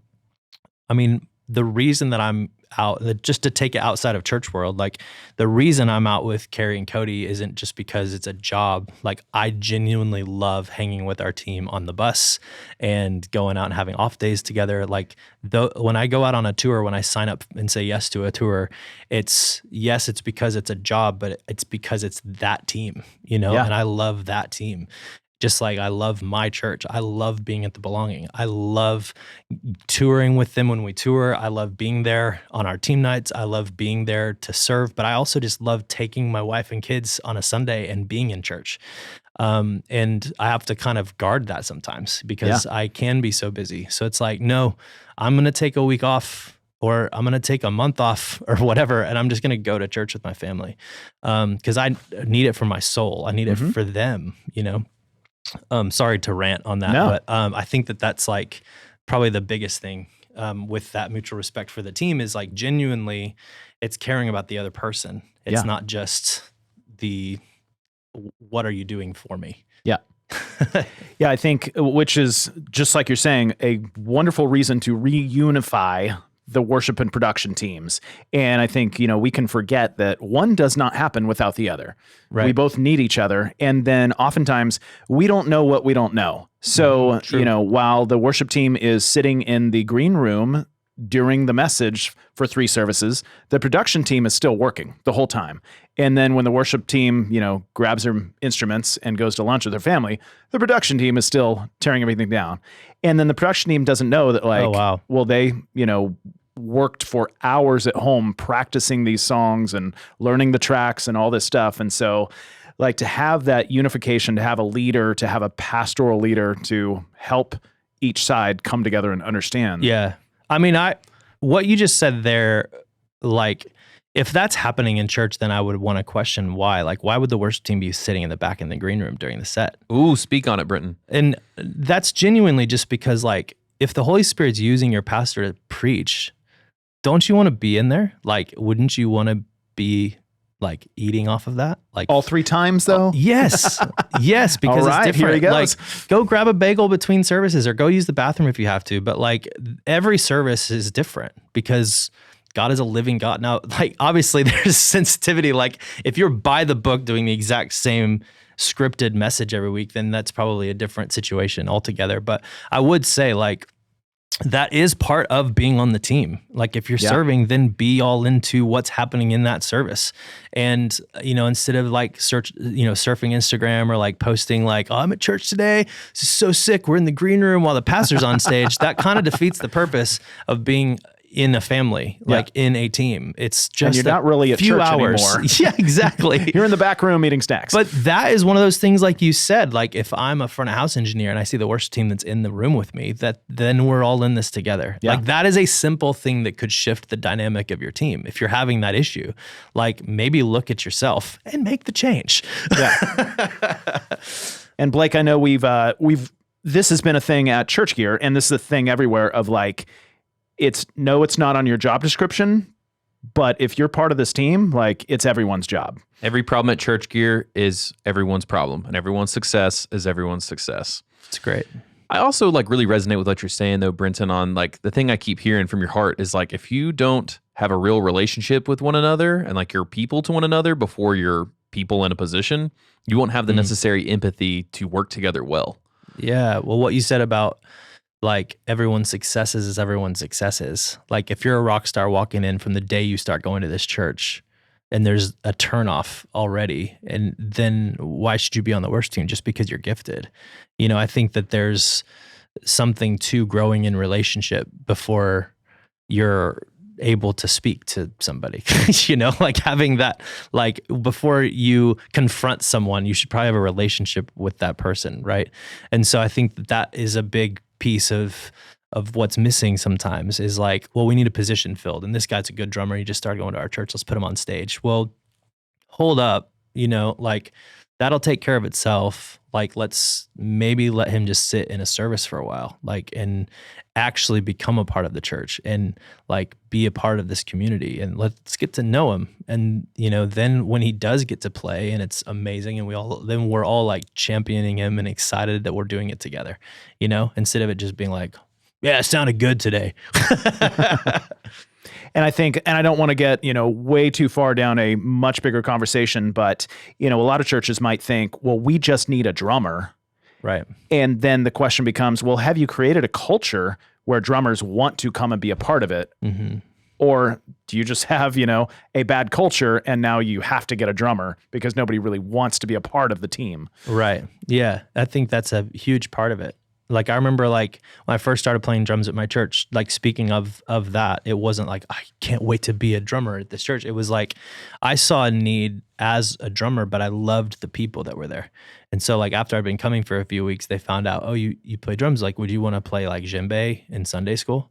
I mean, the reason that I'm out, just to take it outside of church world, like the reason I'm out with Kari and Cody isn't just because it's a job. Like I genuinely love hanging with our team on the bus and going out and having off days together. Like when I go out on a tour, when I sign up and say yes to a tour, it's because it's a job, but it's because it's that team, and I love that team. Just like I love my church. I love being at the Belonging. I love touring with them when we tour. I love being there on our team nights. I love being there to serve, but I also just love taking my wife and kids on a Sunday and being in church. And I have to kind of guard that sometimes because I can be so busy. So it's like, no, I'm going to take a week off or I'm going to take a month off or whatever. And I'm just going to go to church with my family. Cause I need it for my soul. I need it for them, sorry to rant on that, but I think that that's like probably the biggest thing with that mutual respect for the team is like genuinely it's caring about the other person. It's not just what are you doing for me? Yeah. I think, which is just like you're saying, a wonderful reason to reunify the worship and production teams. And I think, we can forget that one does not happen without the other. Right. We both need each other. And then oftentimes we don't know what we don't know. So, while the worship team is sitting in the green room during the message for 3 services, the production team is still working the whole time. And then when the worship team, grabs their instruments and goes to lunch with their family, the production team is still tearing everything down. And then the production team doesn't know that well, they, worked for hours at home practicing these songs and learning the tracks and all this stuff. And so like to have that unification, to have a leader, to have a pastoral leader to help each side come together and understand. Yeah. I mean, what you just said there, like if that's happening in church, then I would want to question why. Like, why would the worship team be sitting in the back in the green room during the set? Ooh, speak on it, Brenton. And that's genuinely just because like, if the Holy Spirit's using your pastor to preach, don't you want to be in there? Like, wouldn't you want to be like eating off of that? Like all 3 times though? Yes. Yes. Because right, it's different. Here he goes. Like go grab a bagel between services or go use the bathroom if you have to. But like every service is different because God is a living God. Now, like obviously there's sensitivity. Like if you're by the book doing the exact same scripted message every week, then that's probably a different situation altogether. But I would say like, that is part of being on the team. Like if you're serving, then be all into what's happening in that service. And, instead of like surfing Instagram or like posting like, oh, I'm at church today. This is so sick. We're in the green room while the pastor's on stage. That kind of defeats the purpose of being in a family, like in a team. It's just and you're not really at church anymore. Yeah, exactly. You're in the back room eating snacks. But that is one of those things, like you said, like if I'm a front of house engineer and I see the worship team that's in the room with me, that then we're all in this together. Yeah. Like that is a simple thing that could shift the dynamic of your team. If you're having that issue, like maybe look at yourself and make the change. Yeah. And Blake, I know we've this has been a thing at Church Gear, and this is a thing everywhere of like, it's not on your job description, but if you're part of this team, like it's everyone's job. Every problem at Church Gear is everyone's problem, and everyone's success is everyone's success. It's great. I also like really resonate with what you're saying though, Brenton, on like the thing I keep hearing from your heart is like, if you don't have a real relationship with one another and like you're people to one another before you're people in a position, you won't have the necessary empathy to work together well. Yeah. Well, what you said about like everyone's successes is everyone's successes. Like if you're a rock star walking in from the day you start going to this church and there's a turnoff already, and then why should you be on the worst team just because you're gifted? You know, I think that there's something to growing in relationship before you're able to speak to somebody, you know, like having that, like before you confront someone, you should probably have a relationship with that person. Right. And so I think that is a big piece of what's missing sometimes is like, well, we need a position filled and this guy's a good drummer. He just started going to our church. Let's put him on stage. Well, hold up, you know, like that'll take care of itself. Like, let's maybe let him just sit in a service for a while, like, and actually become a part of the church and like be a part of this community and let's get to know him. And, you know, then when he does get to play and it's amazing and we're all like championing him and excited that we're doing it together, you know, instead of it just being like, yeah, it sounded good today. And I think, and I don't want to get, you know, way too far down a much bigger conversation, but, you know, a lot of churches might think, well, we just need a drummer. Right. And then the question becomes, well, have you created a culture where drummers want to come and be a part of it? Mm-hmm. Or do you just have, you know, a bad culture and now you have to get a drummer because nobody really wants to be a part of the team? Right. Yeah. I think that's a huge part of it. Like I remember like when I first started playing drums at my church, like speaking of that, it wasn't like, I can't wait to be a drummer at this church. It was like, I saw a need as a drummer, but I loved the people that were there. And so like after I'd been coming for a few weeks, they found out, oh, you play drums. Like, would you want to play like djembe in Sunday school?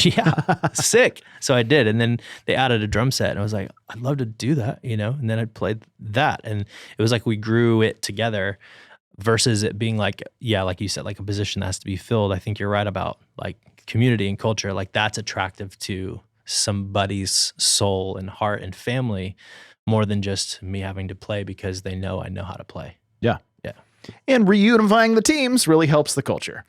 Yeah, sick. So I did. And then they added a drum set and I was like, I'd love to do that, you know? And then I played that. And it was like, we grew it together. Versus it being like, yeah, like you said, like a position that has to be filled. I think you're right about like community and culture. Like that's attractive to somebody's soul and heart and family more than just me having to play because they know I know how to play. Yeah. Yeah. And reunifying the teams really helps the culture.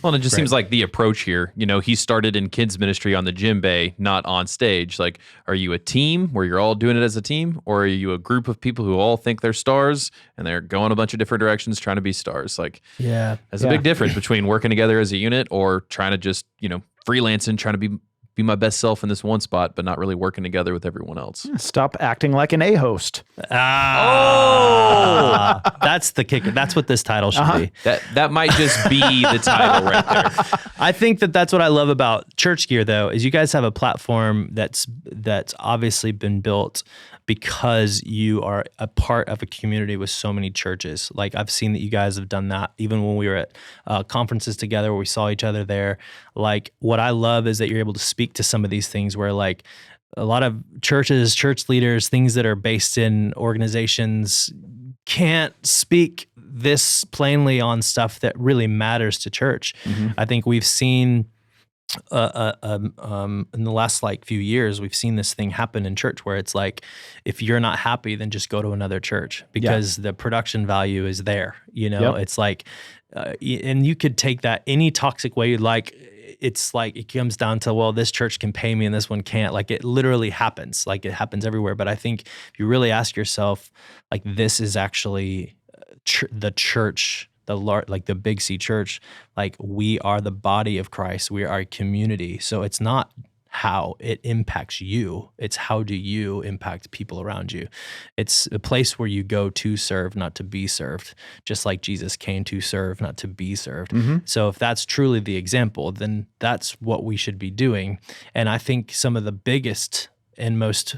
Well, and it just seems like the approach here, you know, he started in kids ministry on the djembe, not on stage. Like, are you a team where you're all doing it as a team? Or are you a group of people who all think they're stars and they're going a bunch of different directions trying to be stars? Like, yeah, there's a big difference between working together as a unit or trying to just, you know, freelancing, trying to be my best self in this one spot, but not really working together with everyone else. Stop acting like an A-host. That's the kicker. That's what this title should be. That might just be the title right there. I think that's what I love about Church Gear, though, is you guys have a platform that's obviously been built because you are a part of a community with so many churches. Like I've seen that you guys have done that even when we were at conferences together where we saw each other there. Like what I love is that you're able to speak to some of these things where like a lot of churches, church leaders, things that are based in organizations can't speak this plainly on stuff that really matters to church. Mm-hmm. I think we've seen in the last like few years, we've seen this thing happen in church where it's like, if you're not happy, then just go to another church because the production value is there. You know, it's like, and you could take that any toxic way you'd like. It's like, it comes down to, well, this church can pay me and this one can't. Like it literally happens. Like it happens everywhere. But I think if you really ask yourself, like this is actually the church, like the Big C church, like we are the body of Christ. We are a community. So it's not how it impacts you. It's how do you impact people around you. It's a place where you go to serve, not to be served, just like Jesus came to serve, not to be served. Mm-hmm. So if that's truly the example, then that's what we should be doing. And I think some of the biggest and most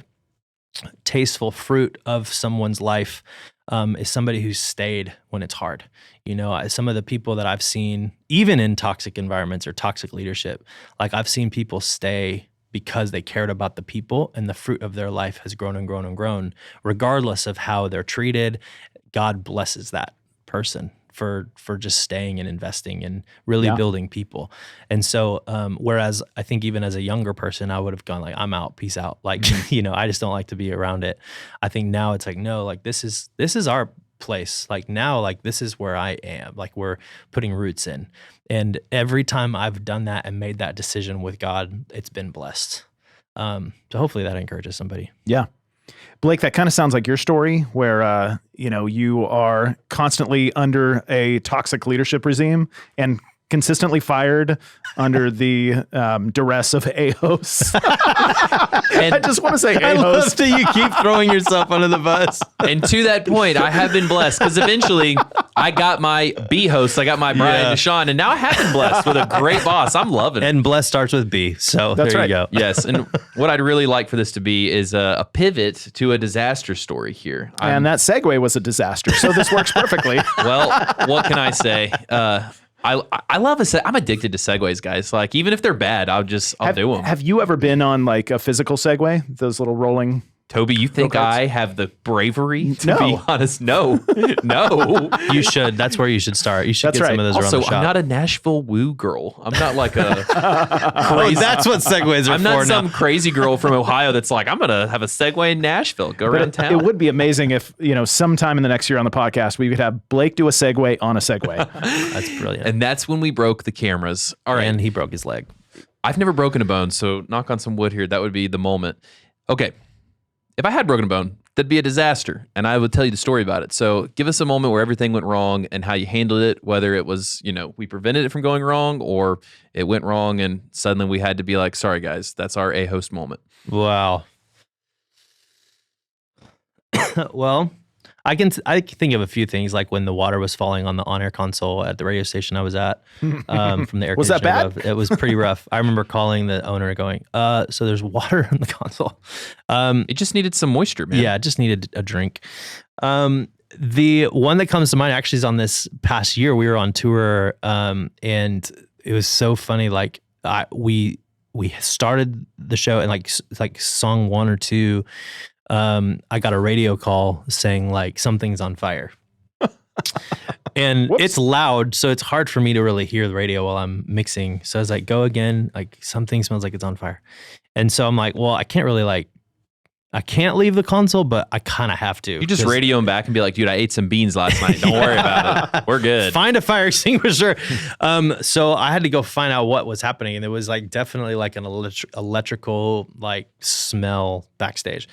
tasteful fruit of someone's life is somebody who's stayed when it's hard. You know, some of the people that I've seen, even in toxic environments or toxic leadership, like I've seen people stay because they cared about the people and the fruit of their life has grown and grown and grown, regardless of how they're treated. God blesses that person for just staying and investing and really building people. And so, whereas I think even as a younger person, I would have gone like, I'm out, peace out. Like, I just don't like to be around it. I think now it's like, no, like this is our place. Like now, like this is where I am. Like we're putting roots in. And every time I've done that and made that decision with God, it's been blessed. So hopefully that encourages somebody. Yeah. Blake, that kind of sounds like your story where, you are constantly under a toxic leadership regime and consistently fired under the duress of a-hosts. I just want to say I love a-host. that you keep throwing yourself under the bus. And to that point, I have been blessed because eventually I got my B-host. I got my Brian Deshaun, and now I have been blessed with a great boss. I'm loving it. And blessed starts with B. So That's there right. you go. Yes, and what I'd really like for this to be is a pivot to a disaster story here. And that segue was a disaster. So this works perfectly. Well, what can I say? I love I'm addicted to segues, guys. Like even if they're bad, I'll do them. Have you ever been on like a physical Segway? Those little rolling. Toby, you think Go-karts? I have the bravery to No. be honest? No. You should. That's where you should start. You should That's get some right. of those around Also, the shop. I'm not a Nashville woo girl. I'm not like a Oh, that's what segues are I'm for not now. some crazy girl from Ohio that's like, I'm going to have a Segway in Nashville, go around town. It would be amazing if, sometime in the next year on the podcast, we could have Blake do a Segway on a Segway. That's brilliant. And that's when we broke the cameras. All right. And he broke his leg. I've never broken a bone, so knock on some wood here. That would be the moment. Okay. If I had broken a bone, that'd be a disaster, and I would tell you the story about it. So give us a moment where everything went wrong and how you handled it, whether it was, we prevented it from going wrong or it went wrong and suddenly we had to be like, sorry, guys, that's our A-host moment. Wow. Well, I can think of a few things, like when the water was falling on the on-air console at the radio station I was at from the air Was that conditioner bad? above. It was pretty rough. I remember calling the owner going, so there's water in the console. It just needed some moisture, man. Yeah, it just needed a drink. The one that comes to mind actually is on this past year. We were on tour, and it was so funny. Like we started the show and like song 1 or 2. I got a radio call saying like something's on fire. And Whoops. it's loud, so it's hard for me to really hear the radio while I'm mixing. So I was like, go again, like something smells like it's on fire. And so I'm like, well, I can't leave the console, but I kind of have to. You just radio him back and be like, dude, I ate some beans last night. Don't worry about it. We're good. Find a fire extinguisher. So I had to go find out what was happening. And it was like definitely like an electrical like smell backstage.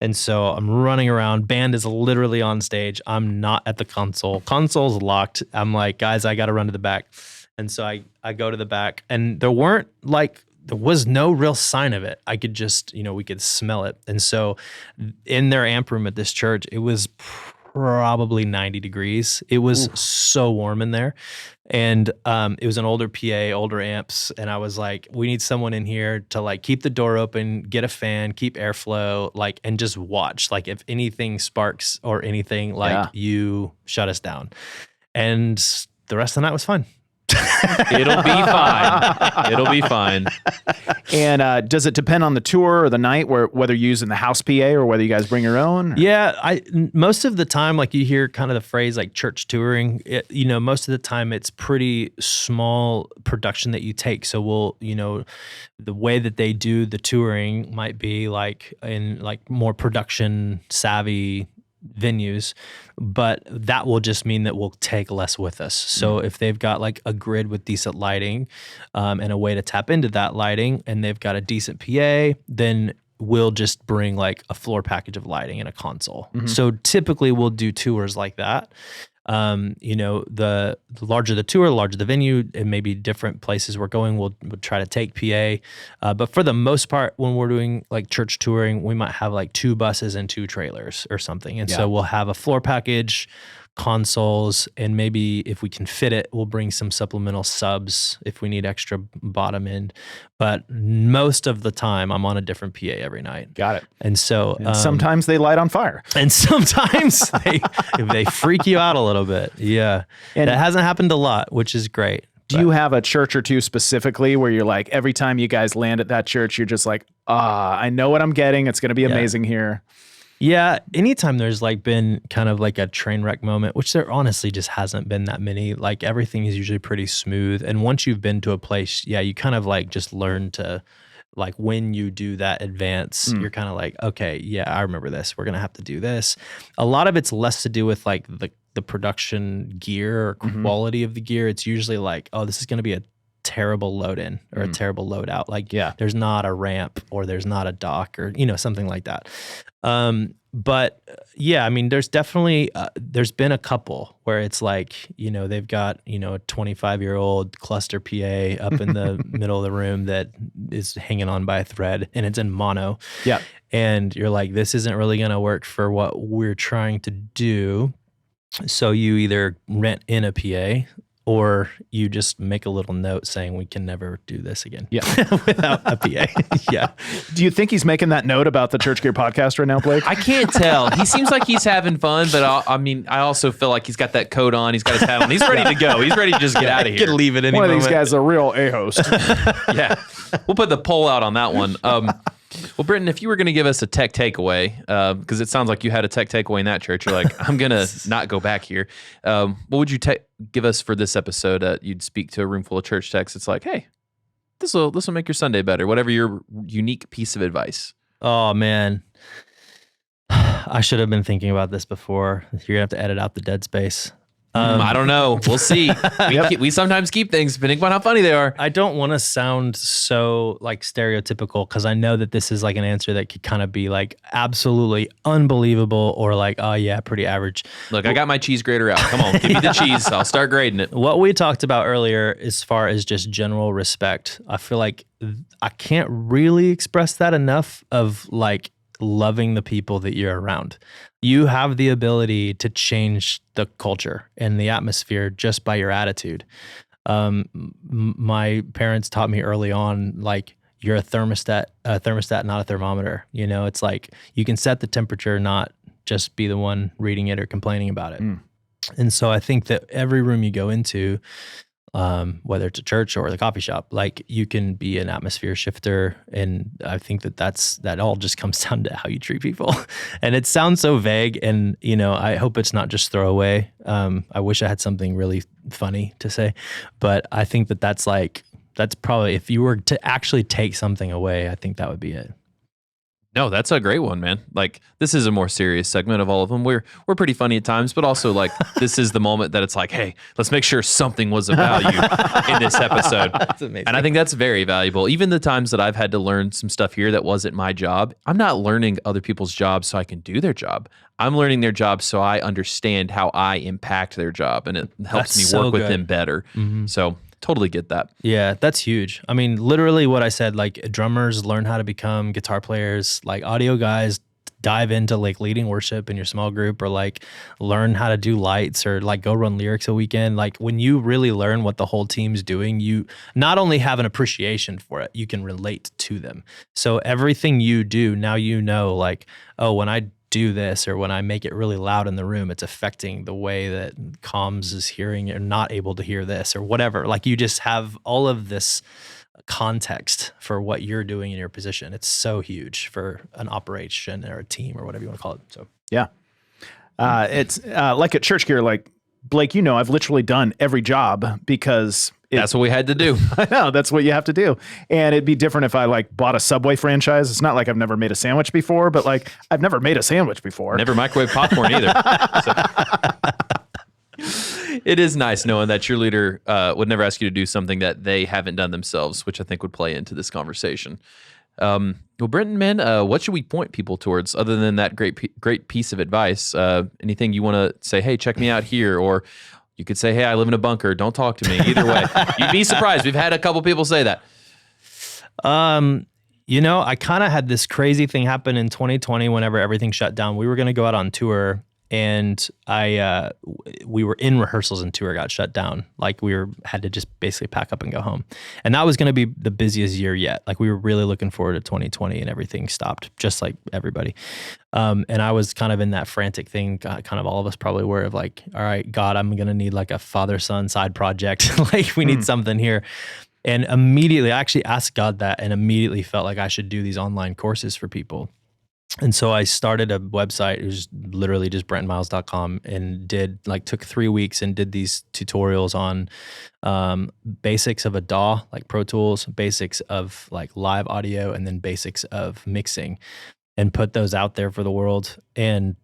And so I'm running around. Band is literally on stage. I'm not at the console. Console's locked. I'm like, guys, I got to run to the back. And so I go to the back, and there was no real sign of it. I could just, we could smell it. And so in their amp room at this church, it was probably 90 degrees. It was so warm in there. And it was an older PA, older amps. And I was like, we need someone in here to like keep the door open, get a fan, keep airflow, like, and just watch. Like if anything sparks or anything, like you shut us down. And the rest of the night was fine. It'll be fine. It'll be fine. And does it depend on the tour or the night, whether you're using the house PA or whether you guys bring your own? Yeah, most of the time, like you hear kind of the phrase like church touring, most of the time it's pretty small production that you take. So the way that they do the touring might be like in like more production savvy venues, but that will just mean that we'll take less with us. So if they've got like a grid with decent lighting and a way to tap into that lighting, and they've got a decent PA, then we'll just bring like a floor package of lighting and a console. So typically we'll do tours like that. The larger the tour, the larger the venue, and maybe different places we're going, we'll try to take PA. But for the most part, when we're doing like church touring, we might have like 2 buses and 2 trailers or something. And so we'll have a floor package, consoles, and maybe if we can fit it, we'll bring some supplemental subs if we need extra bottom end. But most of the time, I'm on a different PA every night. Got it. And so Sometimes they light on fire. and sometimes they freak you out a little bit. Yeah. And that hasn't happened a lot, which is great. Do you have a church or two specifically where you're like, every time you guys land at that church, you're just like, I know what I'm getting. It's going to be amazing here. Yeah, anytime there's like been kind of like a train wreck moment, which there honestly just hasn't been that many, like everything is usually pretty smooth. And once you've been to a place, yeah, you kind of like just learn to, like when you do that advance, you're kind of like, okay, yeah, I remember this. We're going to have to do this. A lot of it's less to do with like the production gear or quality of the gear. It's usually like, oh, this is going to be a terrible load in or a terrible load out. Like there's not a ramp or there's not a dock or, something like that. But yeah, I mean, there's definitely, there's been a couple where it's like, they've got, a 25-year-old cluster PA up in the middle of the room that is hanging on by a thread and it's in mono. Yeah. And you're like, this isn't really going to work for what we're trying to do. So you either rent in a PA or you just make a little note saying we can never do this again. Yeah. Without a PA. Yeah. Do you think he's making that note about the Church Gear podcast right now, Blake? I can't tell. He seems like he's having fun, but I also feel like he's got that coat on. He's got his hat on. He's ready to go. He's ready to just get out of here. Can leave it any One of moment. these guys is a real A-host. Yeah. We'll put the poll out on that one. Well, Brenton, if you were going to give us a tech takeaway, because it sounds like you had a tech takeaway in that church, you're like, I'm going to not go back here. What would you give us for this episode? You'd speak to a room full of church techs. It's like, hey, this will make your Sunday better. Whatever your unique piece of advice. Oh, man. I should have been thinking about this before. You're going to have to edit out the dead space. I don't know. We'll see. We sometimes keep things depending on how funny they are. I don't want to sound so like stereotypical because I know that this is like an answer that could kind of be like absolutely unbelievable or like, oh yeah, pretty average. Look, I got my cheese grater out. Come on, give me the cheese. I'll start grading it. What we talked about earlier as far as just general respect, I feel like I can't really express that enough of like loving the people that you're around. You have the ability to change the culture and the atmosphere just by your attitude. My parents taught me early on, like, you're a thermostat, not a thermometer. It's like you can set the temperature, not just be the one reading it or complaining about it. And so I think that every room you go into, whether it's a church or the coffee shop, like you can be an atmosphere shifter. And I think that all just comes down to how you treat people. And it sounds so vague. And, I hope it's not just throwaway. I wish I had something really funny to say, but I think that's probably, if you were to actually take something away, I think that would be it. No, that's a great one, man. Like, this is a more serious segment of all of them. We're pretty funny at times, but also like this is the moment that it's like, hey, let's make sure something was of value in this episode. That's amazing. And I think that's very valuable. Even the times that I've had to learn some stuff here that wasn't my job, I'm not learning other people's jobs so I can do their job. I'm learning their job so I understand how I impact their job, and it helps me work with them better. So totally get that. Yeah, that's huge. I mean, literally what I said, like drummers learn how to become guitar players, like audio guys dive into like leading worship in your small group, or like learn how to do lights, or like go run lyrics a weekend. Like when you really learn what the whole team's doing, you not only have an appreciation for it, you can relate to them. So everything you do, now like, oh, when I do this or when I make it really loud in the room, it's affecting the way that comms is hearing or not able to hear this or whatever. Like you just have all of this context for what you're doing in your position. It's so huge for an operation or a team or whatever you want to call it. So Yeah. It's like at Church Gear, like Blake, I've literally done every job because that's what we had to do. I know, that's what you have to do. And it'd be different if I like bought a Subway franchise. It's not like I've never made a sandwich before, but like I've never made a sandwich before. Never microwave popcorn either. So. It is nice knowing that your leader would never ask you to do something that they haven't done themselves, which I think would play into this conversation. Well, Brenton, man, what should we point people towards other than that great piece of advice? Anything you want to say, hey, check me out here, or you could say, hey, I live in a bunker. Don't talk to me. Either way, you'd be surprised. We've had a couple people say that. I kind of had this crazy thing happen in 2020 whenever everything shut down. We were going to go out on tour, and we were in rehearsals and tour got shut down. Like had to just basically pack up and go home. And that was going to be the busiest year yet. Like we were really looking forward to 2020, and everything stopped just like everybody. And I was kind of in that frantic thing, kind of all of us probably were, of like, all right, God, I'm going to need like a father-son side project. Like we need something here. And immediately I actually asked God that, and immediately felt like I should do these online courses for people. And so I started a website. It was literally just BrentonMiles.com, and took 3 weeks and did these tutorials on basics of a DAW, like Pro Tools, basics of like live audio, and then basics of mixing, and put those out there for the world. And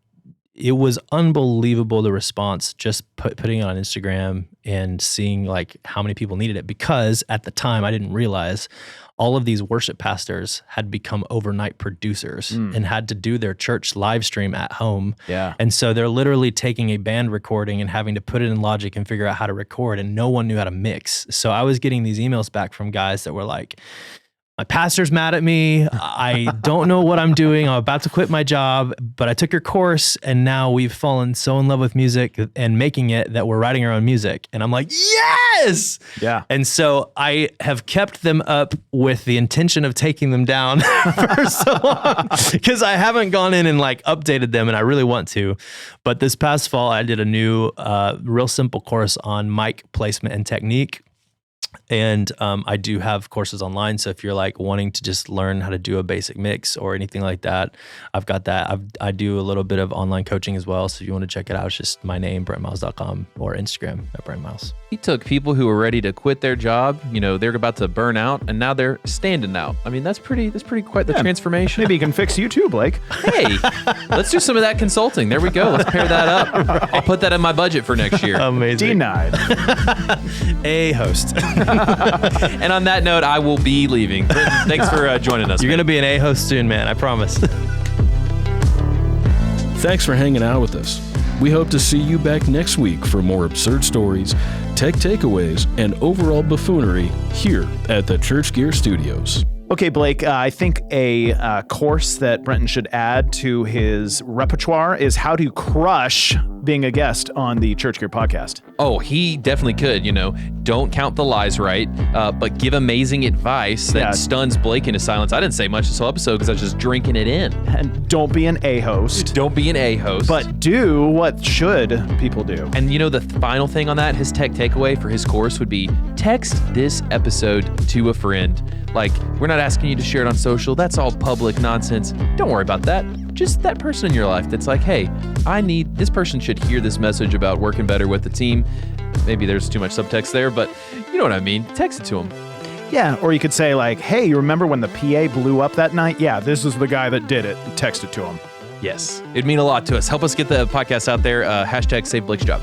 it was unbelievable, the response, just putting it on Instagram and seeing like how many people needed it. Because at the time I didn't realize all of these worship pastors had become overnight producers and had to do their church live stream at home. Yeah. And so they're literally taking a band recording and having to put it in Logic and figure out how to record, and no one knew how to mix. So I was getting these emails back from guys that were like, my pastor's mad at me. I don't know what I'm doing. I'm about to quit my job, but I took your course and now we've fallen so in love with music and making it that we're writing our own music. And I'm like, yes! Yeah. And so I have kept them up with the intention of taking them down for so long, because I haven't gone in and like updated them, and I really want to. But this past fall, I did a new, real simple course on mic placement and technique. And I do have courses online. So if you're like wanting to just learn how to do a basic mix or anything like that, I've got that. I do a little bit of online coaching as well. So if you want to check it out, it's just my name, BrentonMiles.com, or Instagram at Brenton Miles. He took people who were ready to quit their job, they're about to burn out, and now they're standing out. I mean, that's pretty quite the transformation. Maybe he can fix you too, Blake. Hey, let's do some of that consulting. There we go. Let's pair that up. Right. I'll put that in my budget for next year. Amazing. Denied. A host. And on that note, I will be leaving. Brenton, thanks for joining us. You're going to be an A host soon, man. I promise. Thanks for hanging out with us. We hope to see you back next week for more absurd stories, tech takeaways, and overall buffoonery here at the Church Gear Studios. Okay, Blake, I think a course that Brenton should add to his repertoire is how to crush being a guest on the Church Gear podcast. Oh, he definitely could, Don't count the lies right, but give amazing advice that stuns Blake into silence. I didn't say much this whole episode because I was just drinking it in. And don't be an A-host. Don't be an A-host. But do what should people do. And the final thing on that, his tech takeaway for his course would be text this episode to a friend. Like, we're not asking you to share it on social. That's all public nonsense. Don't worry about that. Just that person in your life that's like, hey, this person should hear this message about working better with the team. Maybe there's too much subtext there, but you know what I mean. Text it to them. Yeah, or you could say like, hey, you remember when the PA blew up that night? Yeah, this is the guy that did it. Text it to him. Yes. It'd mean a lot to us. Help us get the podcast out there. # Save Blake's Job.